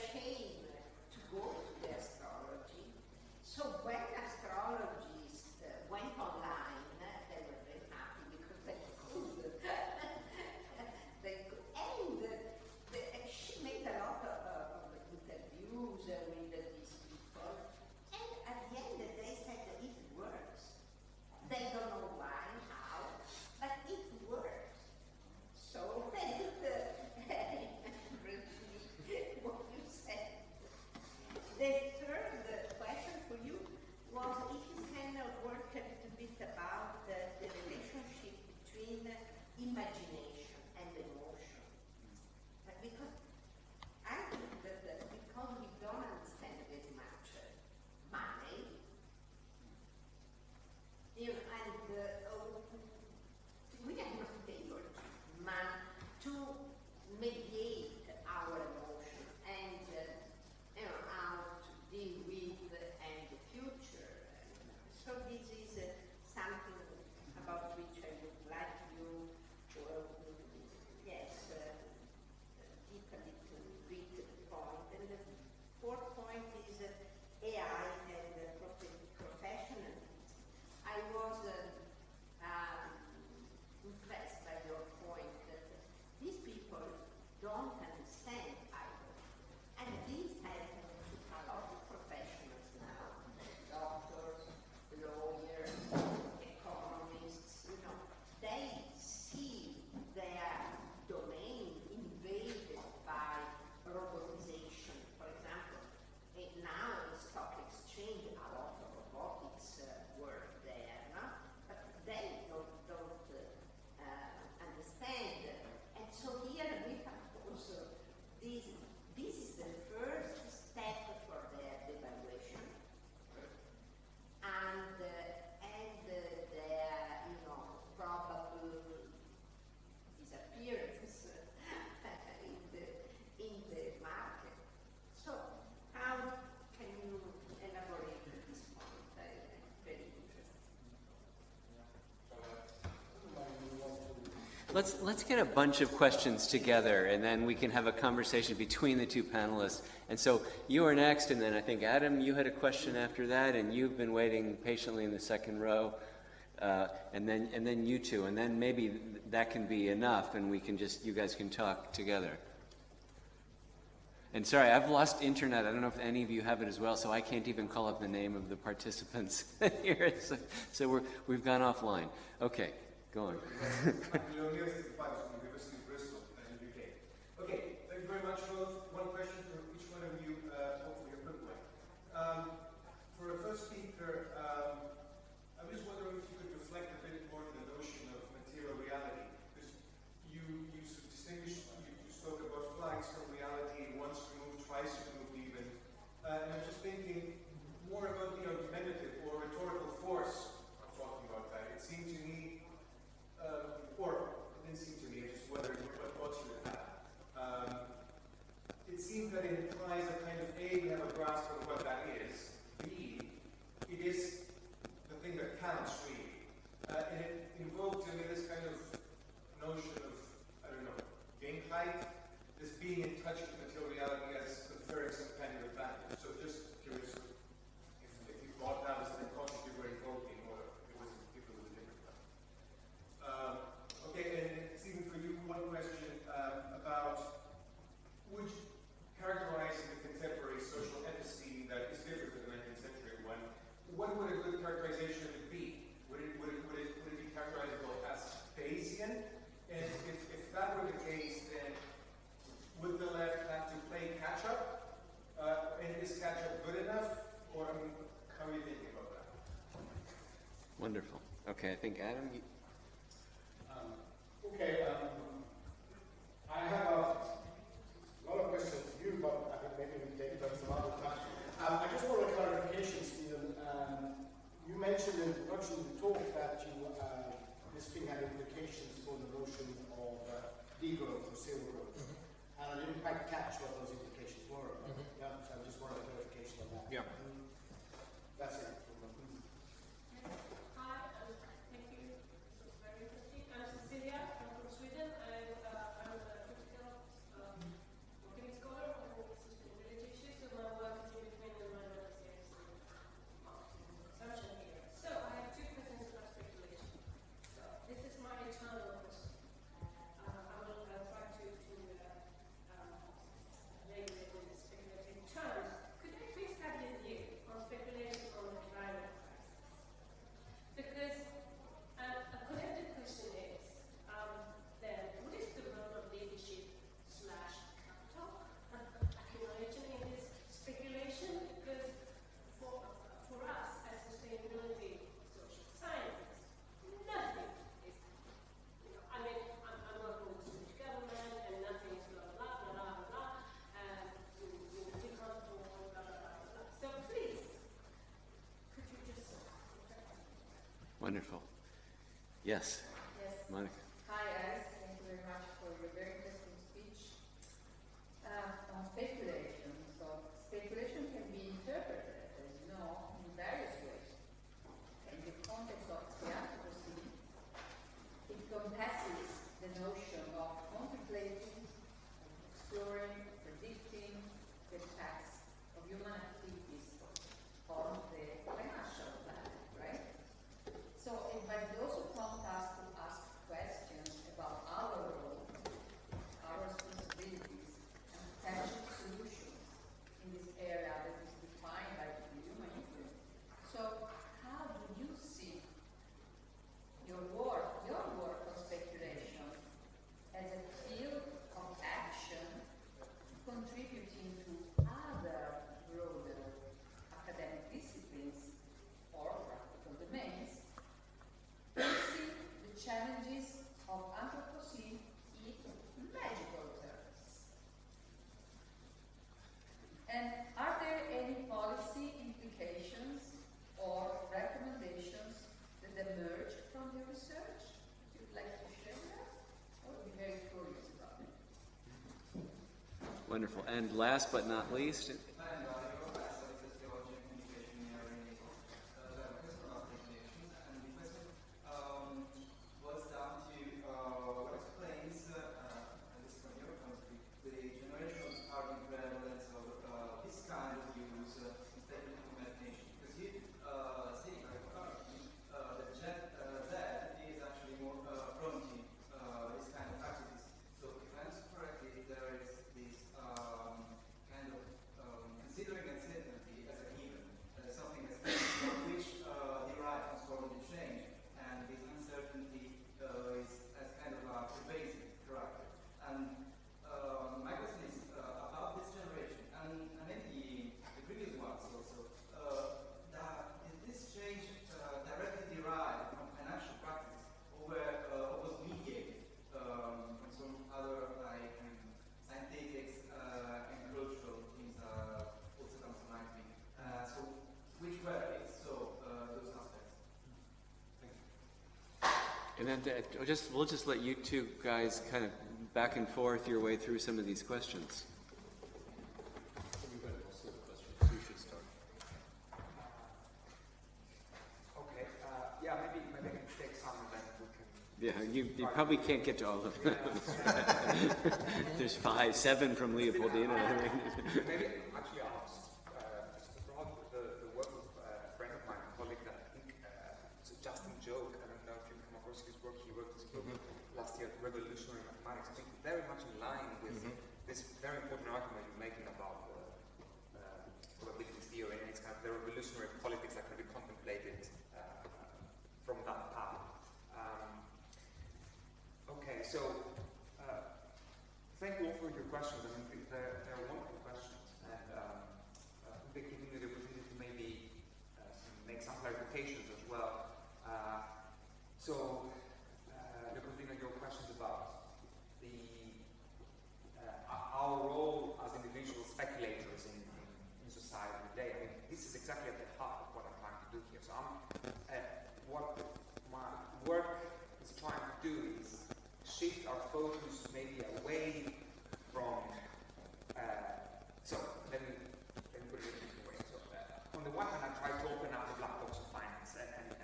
Let's get a bunch of questions together, and then we can have a conversation between the two panelists. And so you are next, and then I think Adam, you had a question after that, and you've been waiting patiently in the second row, and then you two, and then maybe that can be enough, and we can you guys can talk together. And sorry, I've lost internet. I don't know if any of you have it as well, so I can't even call up the name of the participants here. So we've gone offline. Okay, go on. University of Bristol, UK. Okay, thank you very much both. One question for each one of you, hopefully a quick one. For our first speaker, I was wondering if you could reflect a bit more on the notion of material reality, because you spoke about flags from reality, once removed, twice removed even, and I'm just thinking more about the argumentative or rhetorical force of talking about that. It seemed to me, or it didn't seem to me, I just wondered what thoughts you would have. It seemed that it implies a kind of A, we have a grasp of what that is, B, it is the thing that counts really, and it invoked in me this kind of notion of, I don't know, gain height, this being in touch with material reality as conferring some kind of advantage. So just curious if you thought that was the concept you were invoking, or if it was a different one. Okay, and Stephen, for you, one question about, would you characterize the contemporary social epicene that is different than the 19th century one? What would a good characterization of it be? Would it be characterizable as Bayesian? And if that were the case, then would the left have to play catch-up? And is catch-up good enough? Or, I mean, how are you thinking about that? Wonderful. Okay, I think Adam, I have a lot of questions to you, but I think maybe we can take it some other time. I just want a clarification, Stephen. You mentioned in the introduction of the talk that this thing had implications for the notion of degrowth or zero growth. And I didn't quite catch what those implications were. Yeah, so I just wanted a clarification on that. Yeah. That's it. Hi, thank you. This was very interesting. I'm Cecilia. I'm from Sweden. I'm a critical working scholar on sustainability issues. So my work is in between the minorities and marketing and consumption here. So I have two questions about speculation. So this is my eternal question. I'll try to label it in speculative terms. Could I please have your view on speculation on the climate crisis? Because a connected question is, then, what is the role of leadership / capital accumulation in this speculation? Because for us as sustainability social scientists, nothing is, I mean, I'm working with Swedish government and nothing is blah, blah, blah, blah, blah, and you can't afford blah, blah, blah, blah. So please, could you just wonderful. Yes, Yes. Monica. Hi, Alice. Thank you very much for your very interesting speech. On speculation. So, speculation can be interpreted, as you know, in various ways. In the context of the Anthropocene, it encompasses the notion of contemplating, exploring, predicting the effects of human activities on the financial planet, right? So, but it also prompts us to ask questions about our role, our responsibilities, and potential solutions in this area that is defined by the human influence. So, how do you see your work on speculation as a field of action contributing to other broader academic disciplines or practical domains, facing the challenges of Anthropocene in magical terms? And are there any policy implications or recommendations that emerge from your research that you'd like to share with us? I would be very curious about it. Wonderful. And last but not least, boils down to what And then we'll just let you two guys kind of back and forth your way through some of these questions. You should start. Okay, yeah, maybe I can take some and then we can... Yeah, you probably can't get to all of them. There's 5, 7 from Leopoldina. Maybe actually I'll just brought the work of a friend of mine, a colleague that I think it's Justin Joke. I don't know if you've come across his work. He wrote this book last year, Revolutionary Mathematics. I think very much in line with this very important argument you're making about probability theory, and it's kind of the revolutionary politics that can be contemplated from that path. Okay, so thank you all for your questions. I mean, they're wonderful questions, and they're giving me the opportunity to maybe make some clarifications as well. Leopoldina, your questions about our role as individual speculators in society today. I mean, this is exactly at the heart of what I'm trying to do here. So what my work is trying to do is shift our focus maybe away from, let me put it in a different way. So, on the one hand, I try to open up the black box of finance and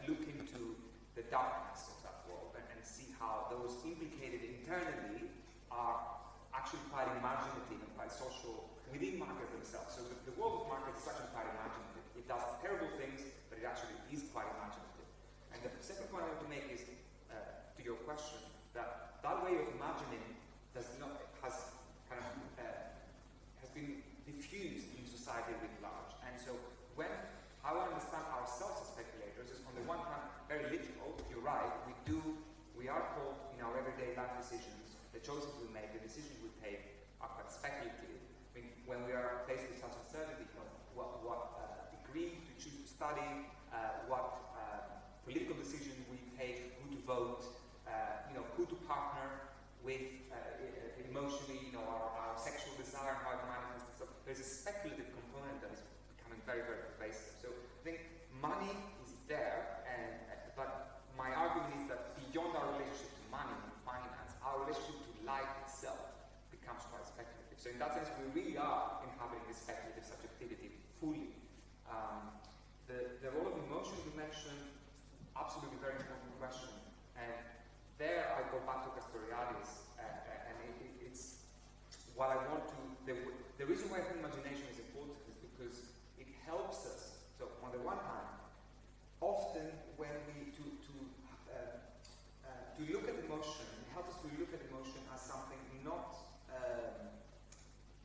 look into the darkness of that world and see how those implicated internally are actually quite imaginative and quite social within markets themselves. So the world of markets is actually quite imaginative. It does terrible things, but it actually is quite imaginative. And the second point I want to make is, to your question, that way of imagining has been diffused in society writ large. And so how I understand ourselves as speculators is, on the one hand, very literal. You're right, we are called in our everyday life decisions, the choices we make, the decisions we take are quite speculative. I mean, when we are faced with such uncertainty, what degree to choose to study, what political decisions we take, who to vote, who to partner with emotionally, our sexual desire, how it manifests. So there's a speculative component that is becoming very, very pervasive. So I think money is there, but my argument is that beyond our relationship to money and finance, our relationship to life itself becomes quite speculative. So in that sense, we really are inhabiting this speculative subjectivity fully. The role of emotion you mentioned, absolutely very important question. And there I go back to Castoriadis, and it's what I want to, the reason why I think imagination is important is because it helps us. So on the one hand, often when we, to look at emotion, it helps us to look at emotion as something not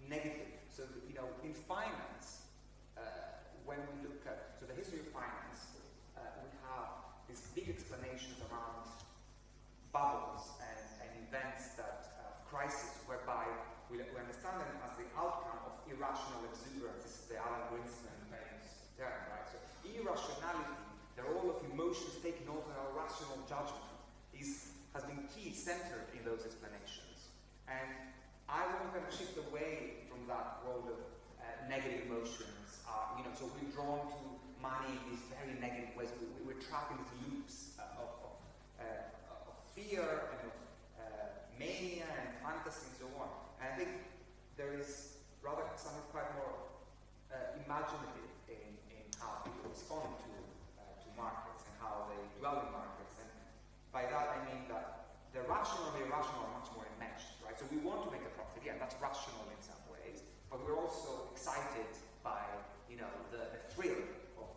negative. So, in finance, when we look at, so the history of finance, we have these big explanations around bubbles and events crisis, whereby we understand them as the outcome of irrational exuberance. This is the Alan Greenspan famous term, right? So irrationality, the role of emotions taking over our rational judgment, has been key, centered in those explanations. And I want to shift away from that role of negative emotions. So we're drawn to money in these very negative ways. We're trapped in these loops of fear and of mania and fantasy and so on. And I think there is rather something quite more imaginative in how people respond to markets and how they dwell in markets. And by that I mean that the rational and the irrational are much more enmeshed, right? So we want to make a profit, yeah, that's rational in some ways, but we're also excited by, the thrill of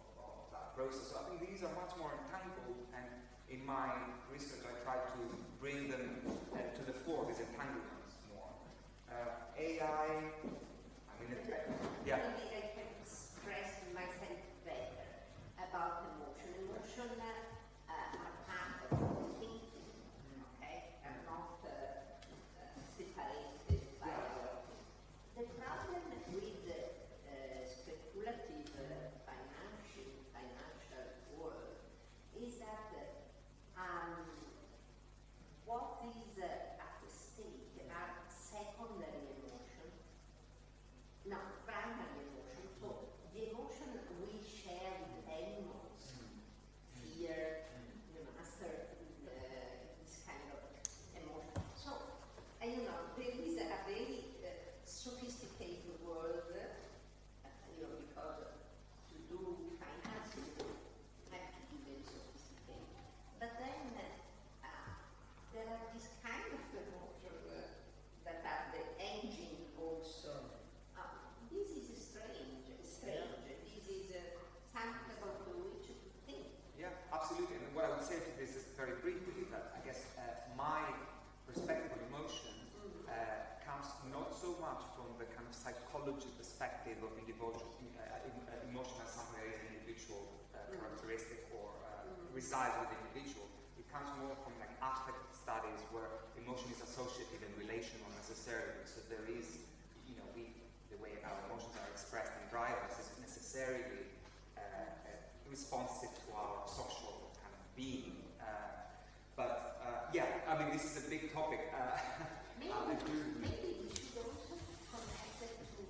that process. So I think these are much more entangled, and in my research I try to bring them to the fore, these entanglements more. AI, yeah. Maybe I can express myself better about emotion. Emotion are part of thinking, okay? Are not separated by our thinking. The problem with speculative financial world is that what is the kind of psychology perspective of emotion as something that is an individual characteristic or resides with the individual. It comes more from like affect studies where emotion is associative and relational necessarily. So there is, the way our emotions are expressed and drive us is necessarily responsive to our social kind of being. This is a big topic. Maybe we should also connect it to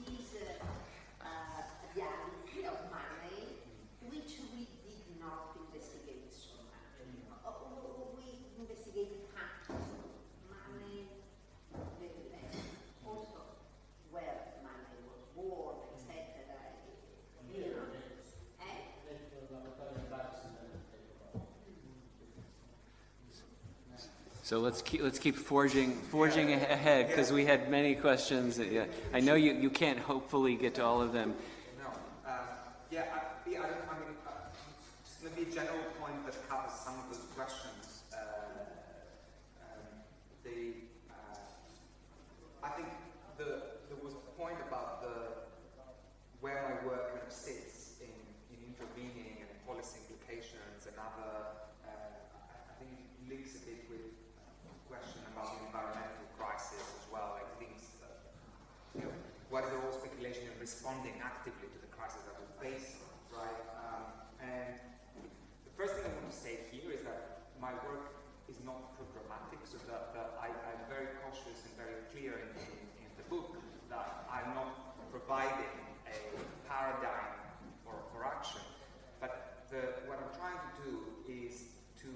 this reality of money, which we did not investigate so much. We investigated money, also where money was born, etc. So let's keep forging ahead, because we had many questions. I know you can't hopefully get to all of them. No. Just maybe a general point that covers some of those questions. I think there was a point about where my work kind of sits in intervening and policy implications and other. I think it links a bit with the question about the environmental crisis as well. Like things that, what is the role of speculation in responding actively to the crisis that we're facing, right? And the first thing I want to say here is that my work is not programmatic, so that I'm very cautious and very clear in the book that I'm not providing a paradigm for action. But what I'm trying to do is to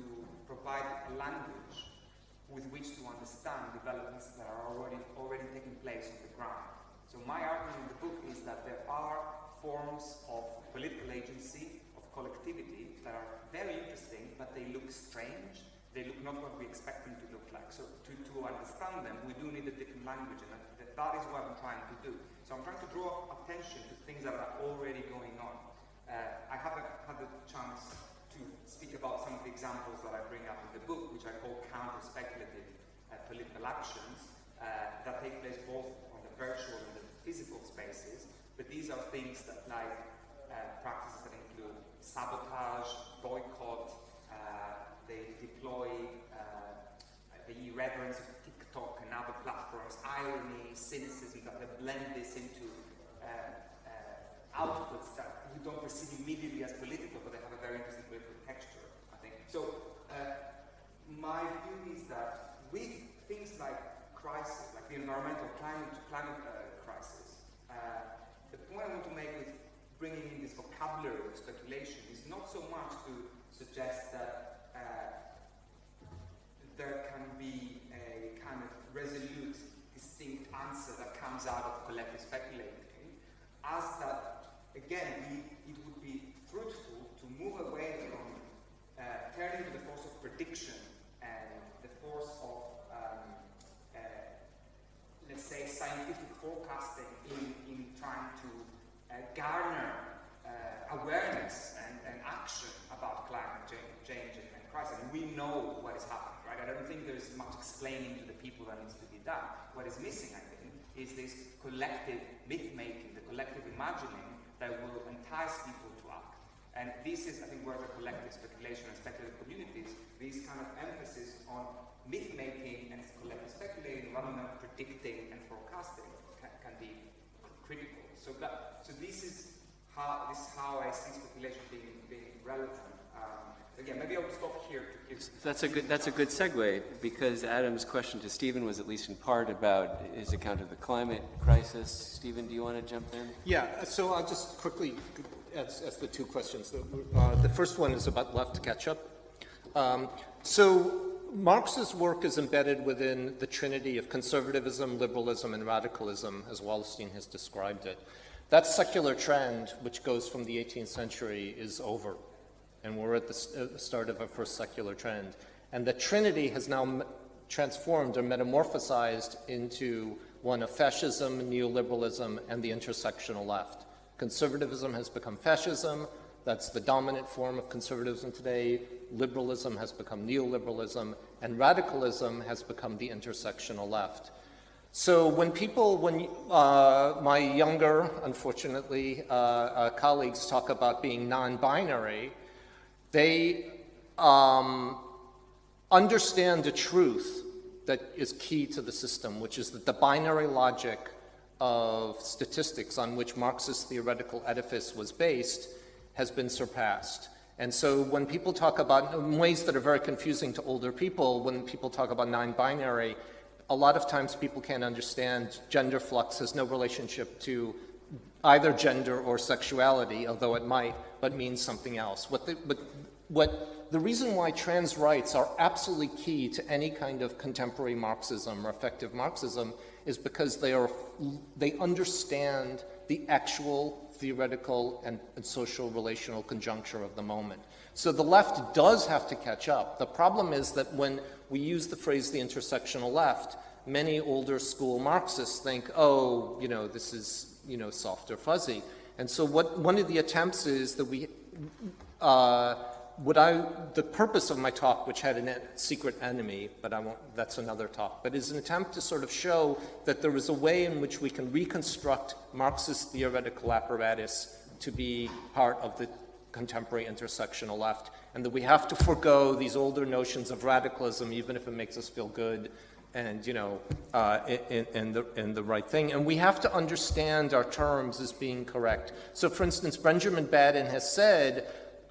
provide a language with which to understand developments that are already taking place on the ground. So my argument in the book is that there are forms of political agency, of collectivity, that are very interesting, but they look strange. They look not what we expect them to look like. So to understand them, we do need a different language, and that is what I'm trying to do. So I'm trying to draw attention to things that are already going on. I haven't had the chance to speak about some of the examples that I bring up in the book, which I call counter-speculative political actions that take place both on the virtual and the physical spaces. But these are things that, like practices that include sabotage, boycott. They deploy the irreverence of TikTok and other platforms, irony, cynicism, that they blend this into outputs that we don't perceive immediately as political, but they have a very interesting political texture, I think. So my view is that with things like crisis, like the environmental climate crisis, the point I want to make with bringing in this vocabulary of speculation is not so much to suggest that there can be a kind of resolute, distinct answer that comes out of collective speculating, as that, again, it would be fruitful to move away from turning to the force of prediction and the force of, let's say, scientific forecasting in trying to garner awareness and action about climate change and crisis. And we know what is happening, right? I don't think there's much explaining to the people that needs to be done. What is missing, I think, is this collective myth-making, the collective imagining that will entice people to act. And this is, I think, where the collective speculation and speculative communities, this kind of emphasis on myth-making and collective speculating rather than predicting and forecasting can be critical. So this is how I see speculation being relevant. Again, maybe I'll stop here to give. That's a good segue, because Adam's question to Stephen was at least in part about his account of the climate crisis. Stephen, do you want to jump in? Yeah, so I'll just quickly ask the two questions. The first one is about left catch-up. So Marx's work is embedded within the trinity of conservatism, liberalism, and radicalism, as Wallerstein has described it. That secular trend, which goes from the 18th century, is over. And we're at the start of a first secular trend. And the trinity has now transformed or metamorphosized into one of fascism, neoliberalism, and the intersectional left. Conservatism has become fascism. That's the dominant form of conservatism today. Liberalism has become neoliberalism, and radicalism has become the intersectional left. So when my younger, unfortunately, colleagues talk about being non-binary, they understand the truth that is key to the system, which is that the binary logic of statistics on which Marxist theoretical edifice was based has been surpassed. And so when people talk about, in ways that are very confusing to older people, when people talk about non-binary, a lot of times people can't understand gender flux has no relationship to either gender or sexuality, although it might, but means something else. The reason why trans rights are absolutely key to any kind of contemporary Marxism or effective Marxism is because they understand the actual theoretical and social relational conjuncture of the moment. So the left does have to catch up. The problem is that when we use the phrase the intersectional left, many older school Marxists think, oh, this is, soft or fuzzy. And so one of the attempts is that the purpose of my talk, which had a secret enemy, but that's another talk, but is an attempt to sort of show that there is a way in which we can reconstruct Marxist theoretical apparatus to be part of the contemporary intersectional left, and that we have to forego these older notions of radicalism, even if it makes us feel good and, in the right thing. And we have to understand our terms as being correct. So, for instance, Benjamin Badin has said,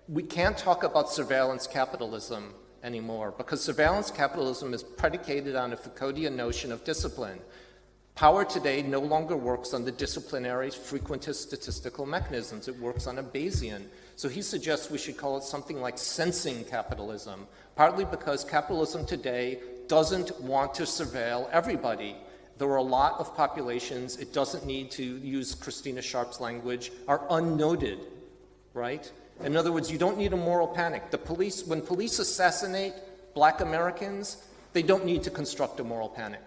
we can't talk about surveillance capitalism anymore because surveillance capitalism is predicated on a Foucauldian notion of discipline. Power today no longer works on the disciplinary frequentist statistical mechanisms. It works on a Bayesian. So he suggests we should call it something like sensing capitalism, partly because capitalism today doesn't want to surveil everybody. There are a lot of populations, it doesn't need to use Christina Sharp's language, are unnoted, right? In other words, you don't need a moral panic. When police assassinate black Americans, they don't need to construct a moral panic.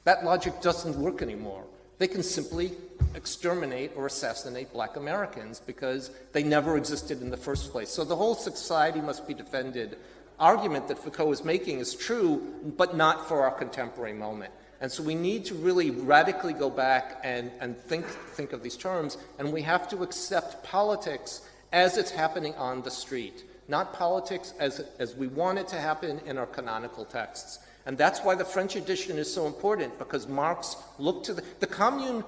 That logic doesn't work anymore. They can simply exterminate or assassinate black Americans because they never existed in the first place. So the whole society must be defended argument that Foucault is making is true, but not for our contemporary moment. And so we need to really radically go back and think of these terms, and we have to accept politics as it's happening on the street, not politics as we want it to happen in our canonical texts. And that's why the French edition is so important, because Marx looked to the Commune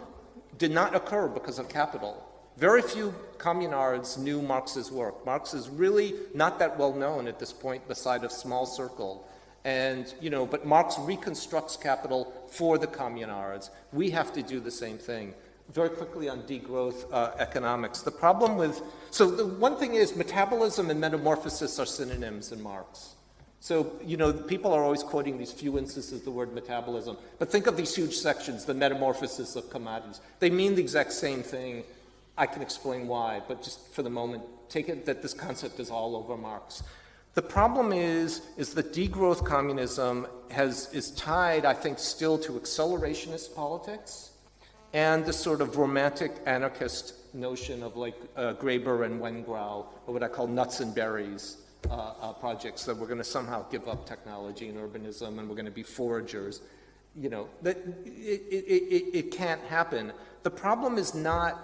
did not occur because of capital. Very few communards knew Marx's work. Marx is really not that well known at this point beside a small circle. And, but Marx reconstructs capital for the communards. We have to do the same thing. Very quickly on degrowth economics. The problem so the one thing is metabolism and metamorphosis are synonyms in Marx. So, people are always quoting these few instances of the word metabolism, but think of these huge sections, the metamorphosis of commodities. They mean the exact same thing. I can explain why, but just for the moment, take it that this concept is all over Marx. The problem is that degrowth communism is tied, I think, still to accelerationist politics and the sort of romantic anarchist notion of like Graeber and Wengrow, or what I call nuts and berries projects, that we're going to somehow give up technology and urbanism and we're going to be foragers. It can't happen. The problem is not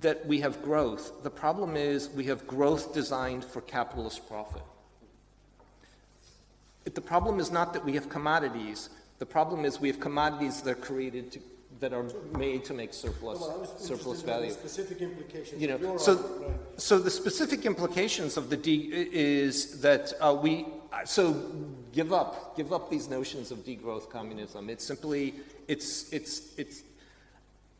that we have growth. The problem is we have growth designed for capitalist profit. The problem is not that we have commodities. The problem is we have commodities that are created that are made to make surplus value. The specific implications. So the specific implications of the is that give up these notions of degrowth communism. It's simply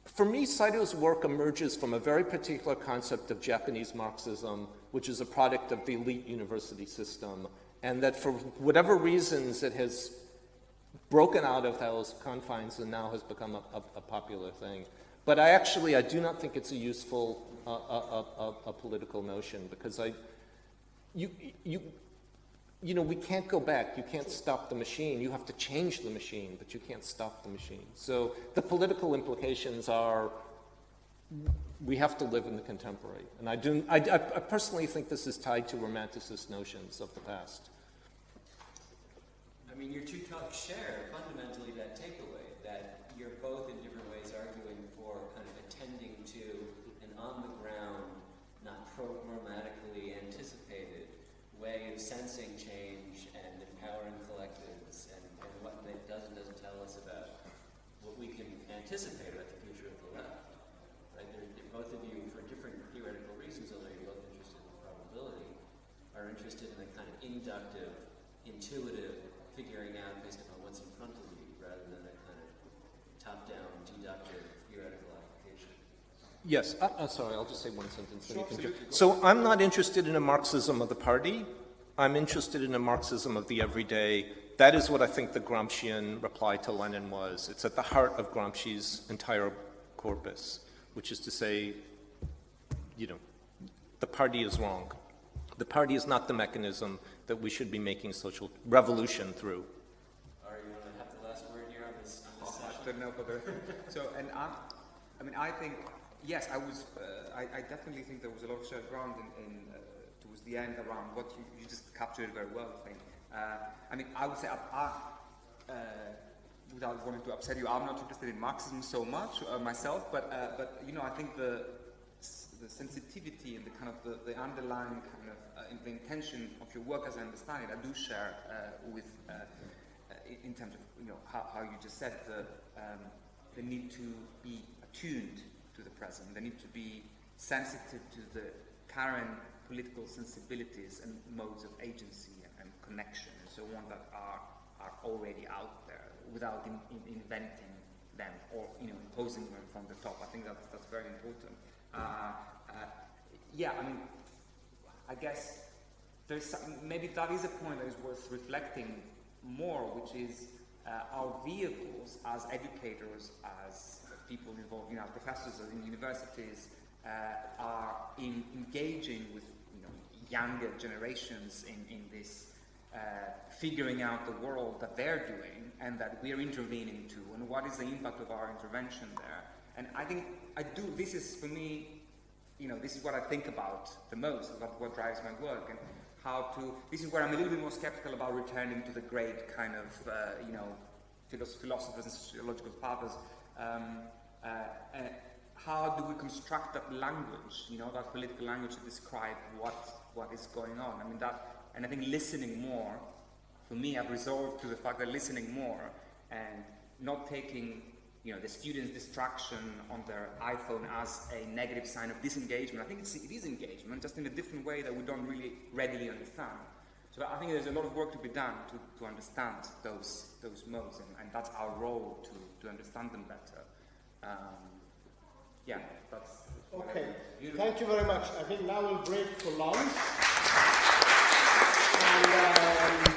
for me, Saito's work emerges from a very particular concept of Japanese Marxism, which is a product of the elite university system, and that for whatever reasons it has broken out of those confines and now has become a popular thing. But I do not think it's a useful political notion, because we can't go back. You can't stop the machine. You have to change the machine, but you can't stop the machine. So the political implications are we have to live in the contemporary. And I personally think this is tied to romanticist notions of the past. I mean, your two talks share fundamentally that takeaway, that you're anticipate about the future of the left. Right? Both of you, for different theoretical reasons, although you're both interested in probability, are interested in the kind of inductive, intuitive figuring out based upon what's in front of you, rather than a kind of top-down, deductive, theoretical application. Yes, sorry, I'll just say one sentence. So I'm not interested in a Marxism of the party. I'm interested in a Marxism of the everyday. That is what I think the Gramscian reply to Lenin was. It's at the heart of Gramsci's entire corpus, which is to say, you know, the party is wrong. The party is not the mechanism that we should be making social revolution through. Ari, you want to have the last word here on this session? I don't know, but so, and I mean, I think, yes, I definitely think there was a lot of shared ground in towards the end around what you just captured very well, I think. I mean, I would say, without wanting to upset you, I'm not interested in Marxism so much myself, but you know, I think the sensitivity and the kind of the underlying kind of the intention of your work, as I understand it, I do share with in terms of, you know, how you just said the need to be attuned to the present, the need to be sensitive to the current political sensibilities and modes of agency and connection and so on that are already out there without inventing them or, you know, imposing them from the top. I think that's very important. Yeah, I mean, I guess maybe that is a point that is worth reflecting more, which is our vehicles as educators, as people involved, you know, professors in universities, are engaging with, you know, younger generations in this figuring out the world that they're doing and that we're intervening to, and what is the impact of our intervention there. And I think this is, for me, you know, this is what I think about the most, about what drives my work, and this is where I'm a little bit more skeptical about returning to the great kind of, you know, philosophers and sociological fathers. How do we construct that language, you know, that political language to describe what is going on? I mean, and I think listening more, for me, I've resolved to the fact that listening more and not taking, you know, the student's distraction on their iPhone as a negative sign of disengagement. I think it is engagement, just in a different way that we don't really readily understand. So I think there's a lot of work to be done to understand those modes, and that's our role to understand them better. Yeah, that's okay. Thank you very much. I think now we'll break for lunch. And